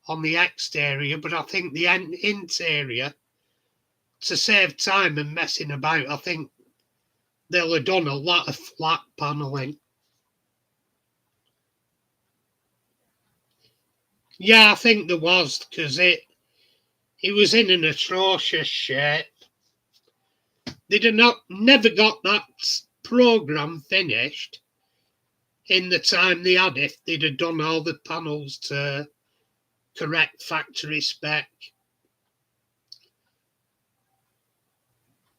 on the exterior, but I think the interior, to save time and messing about, I think they'll have done a lot of flat panelling. Yeah, I think there was, because it was in an atrocious shape. They'd never got that programme finished in the time they had if they'd have done all the panels to correct factory spec.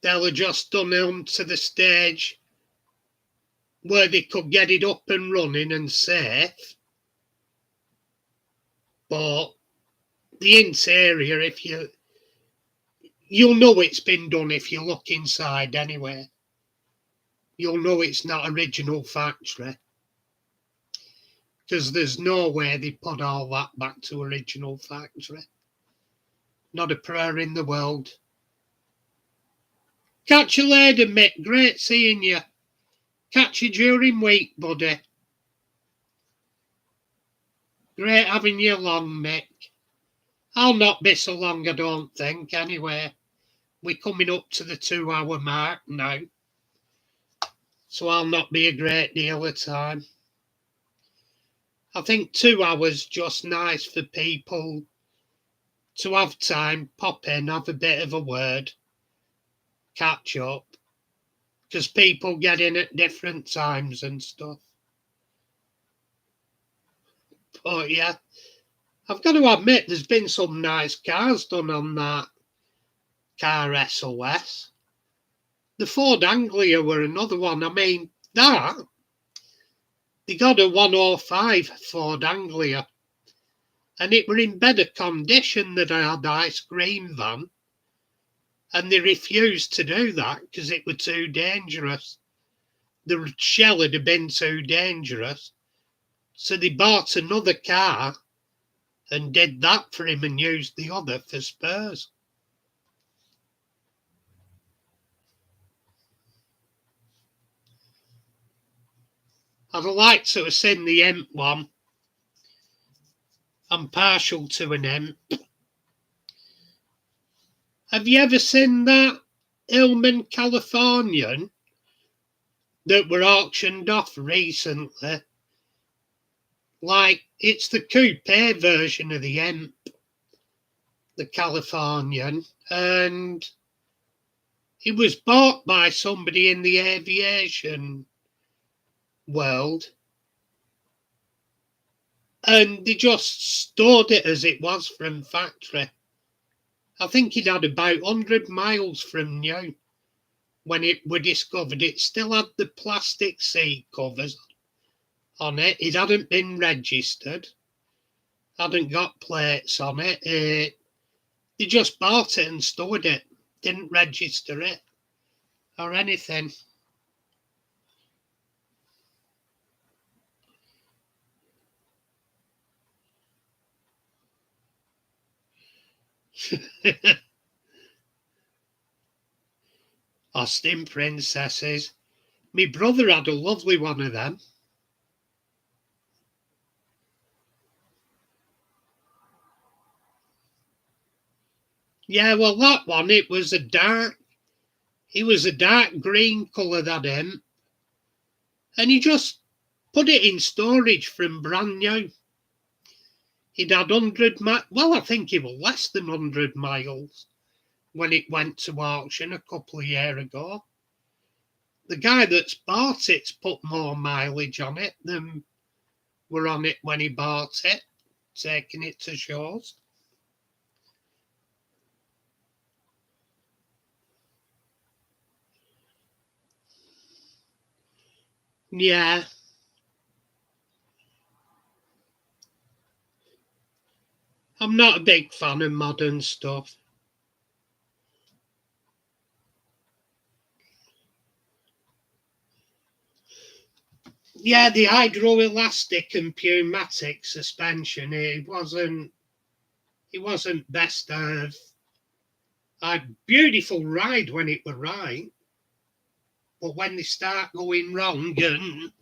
They'll have just done them to the stage where they could get it up and running and safe. But the interior, you'll know it's been done if you look inside anyway. You'll know it's not original factory. Because there's no way they put all that back to original factory. Not a prayer in the world. Catch you later, Mick. Great seeing you. Catch you during week, buddy. Great having you along, Mick. I'll not be so long, I don't think, anyway. We're coming up to the 2-hour mark now. So I'll not be a great deal of time. I think 2 hours just nice for people to have time, pop in, have a bit of a word, catch up, because people get in at different times and stuff. But yeah, I've got to admit there's been some nice cars done on that car SOS. The Ford Anglia were another one. I mean, they got a 105 Ford Anglia, and it were in better condition than I had the ice cream van. And they refused to do that because it was too dangerous. The shell had been too dangerous. So they bought another car and did that for him and used the other for spares. I'd like to have seen the Imp one. I'm partial to an Imp. Have you ever seen that Hillman Californian that were auctioned off recently? Like, it's the coupe version of the Imp, the Californian, and it was bought by somebody in the aviation world, and they just stored it as it was from factory. I think it had about 100 miles from new when it were discovered. It still had the plastic seat covers on it. It hadn't been registered, hadn't got plates on it. They just bought it and stored it, didn't register it or anything. Austin Princesses. My brother had a lovely one of them. Yeah, well, that one, it was a dark green colour, that Imp. And he just put it in storage from brand new. He'd had 100 miles, well, I think it was less than 100 miles when it went to auction a couple of years ago. The guy that's bought it's put more mileage on it than were on it when he bought it, taking it to shows. Yeah. I'm not a big fan of modern stuff. Yeah, the hydroelastic and pneumatic suspension, it wasn't best of. A beautiful ride when it were right, but when they start going wrong and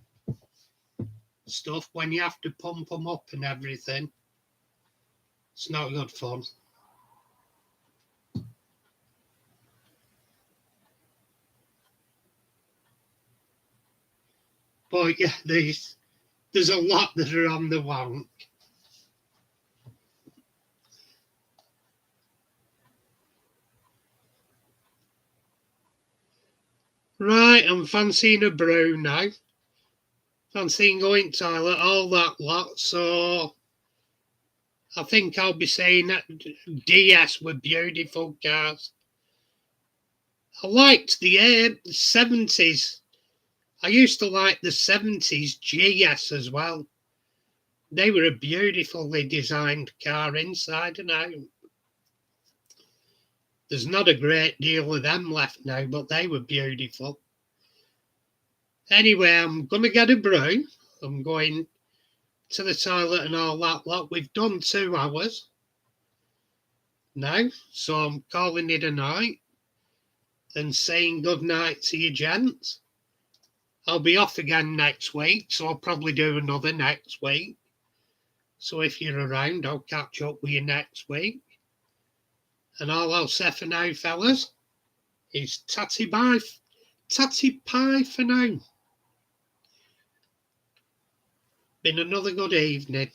stuff, when you have to pump them up and everything, it's not good fun. But yeah, there's a lot that are on the wonk. Right, I'm fancying a brew now. Fancying going toilet, all that lot. So I think I'll be saying that DS were beautiful cars. I liked the 70s. I used to like the 70s GS as well. They were a beautifully designed car inside and out. There's not a great deal of them left now, but they were beautiful. Anyway, I'm going to get a brew. I'm going to the toilet and all that lot. We've done 2 hours now, so I'm calling it a night and saying good night to you gents. I'll be off again next week, so I'll probably do another next week. So if you're around, I'll catch up with you next week. And all I'll say for now, fellas, is tatty bye, tatty pie for now. Been another good evening.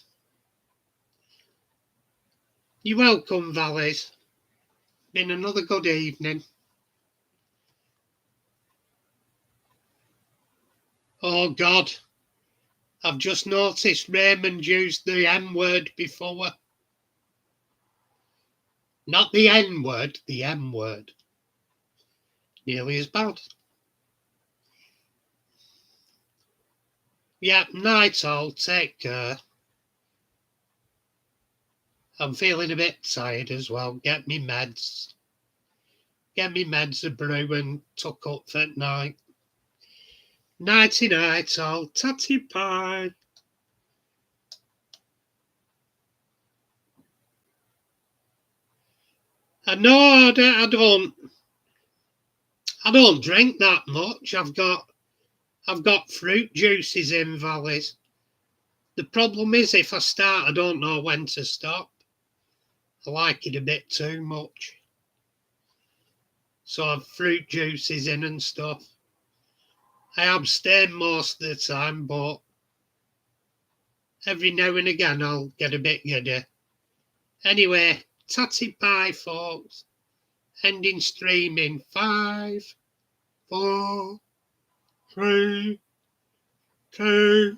You're welcome, Valleys. Been another good evening. Oh, God. I've just noticed Raymond used the M word before. Not the N word, the M word. Nearly as bad. Yeah, night all. Take care. I'm feeling a bit tired as well. Get me meds. get me meds a brew and tuck up for night. Nighty night, all tatty pie. No, I don't drink that much. I've got fruit juices in valleys. The problem is if I start, I don't know when to stop. I like it a bit too much. So I've fruit juices in and stuff. I abstain most of the time, but every now and again I'll get a bit giddy. Anyway, tatty pie, folks. Ending stream in 5, 4, 3, 2,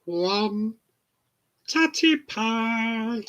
1. Tatty pie.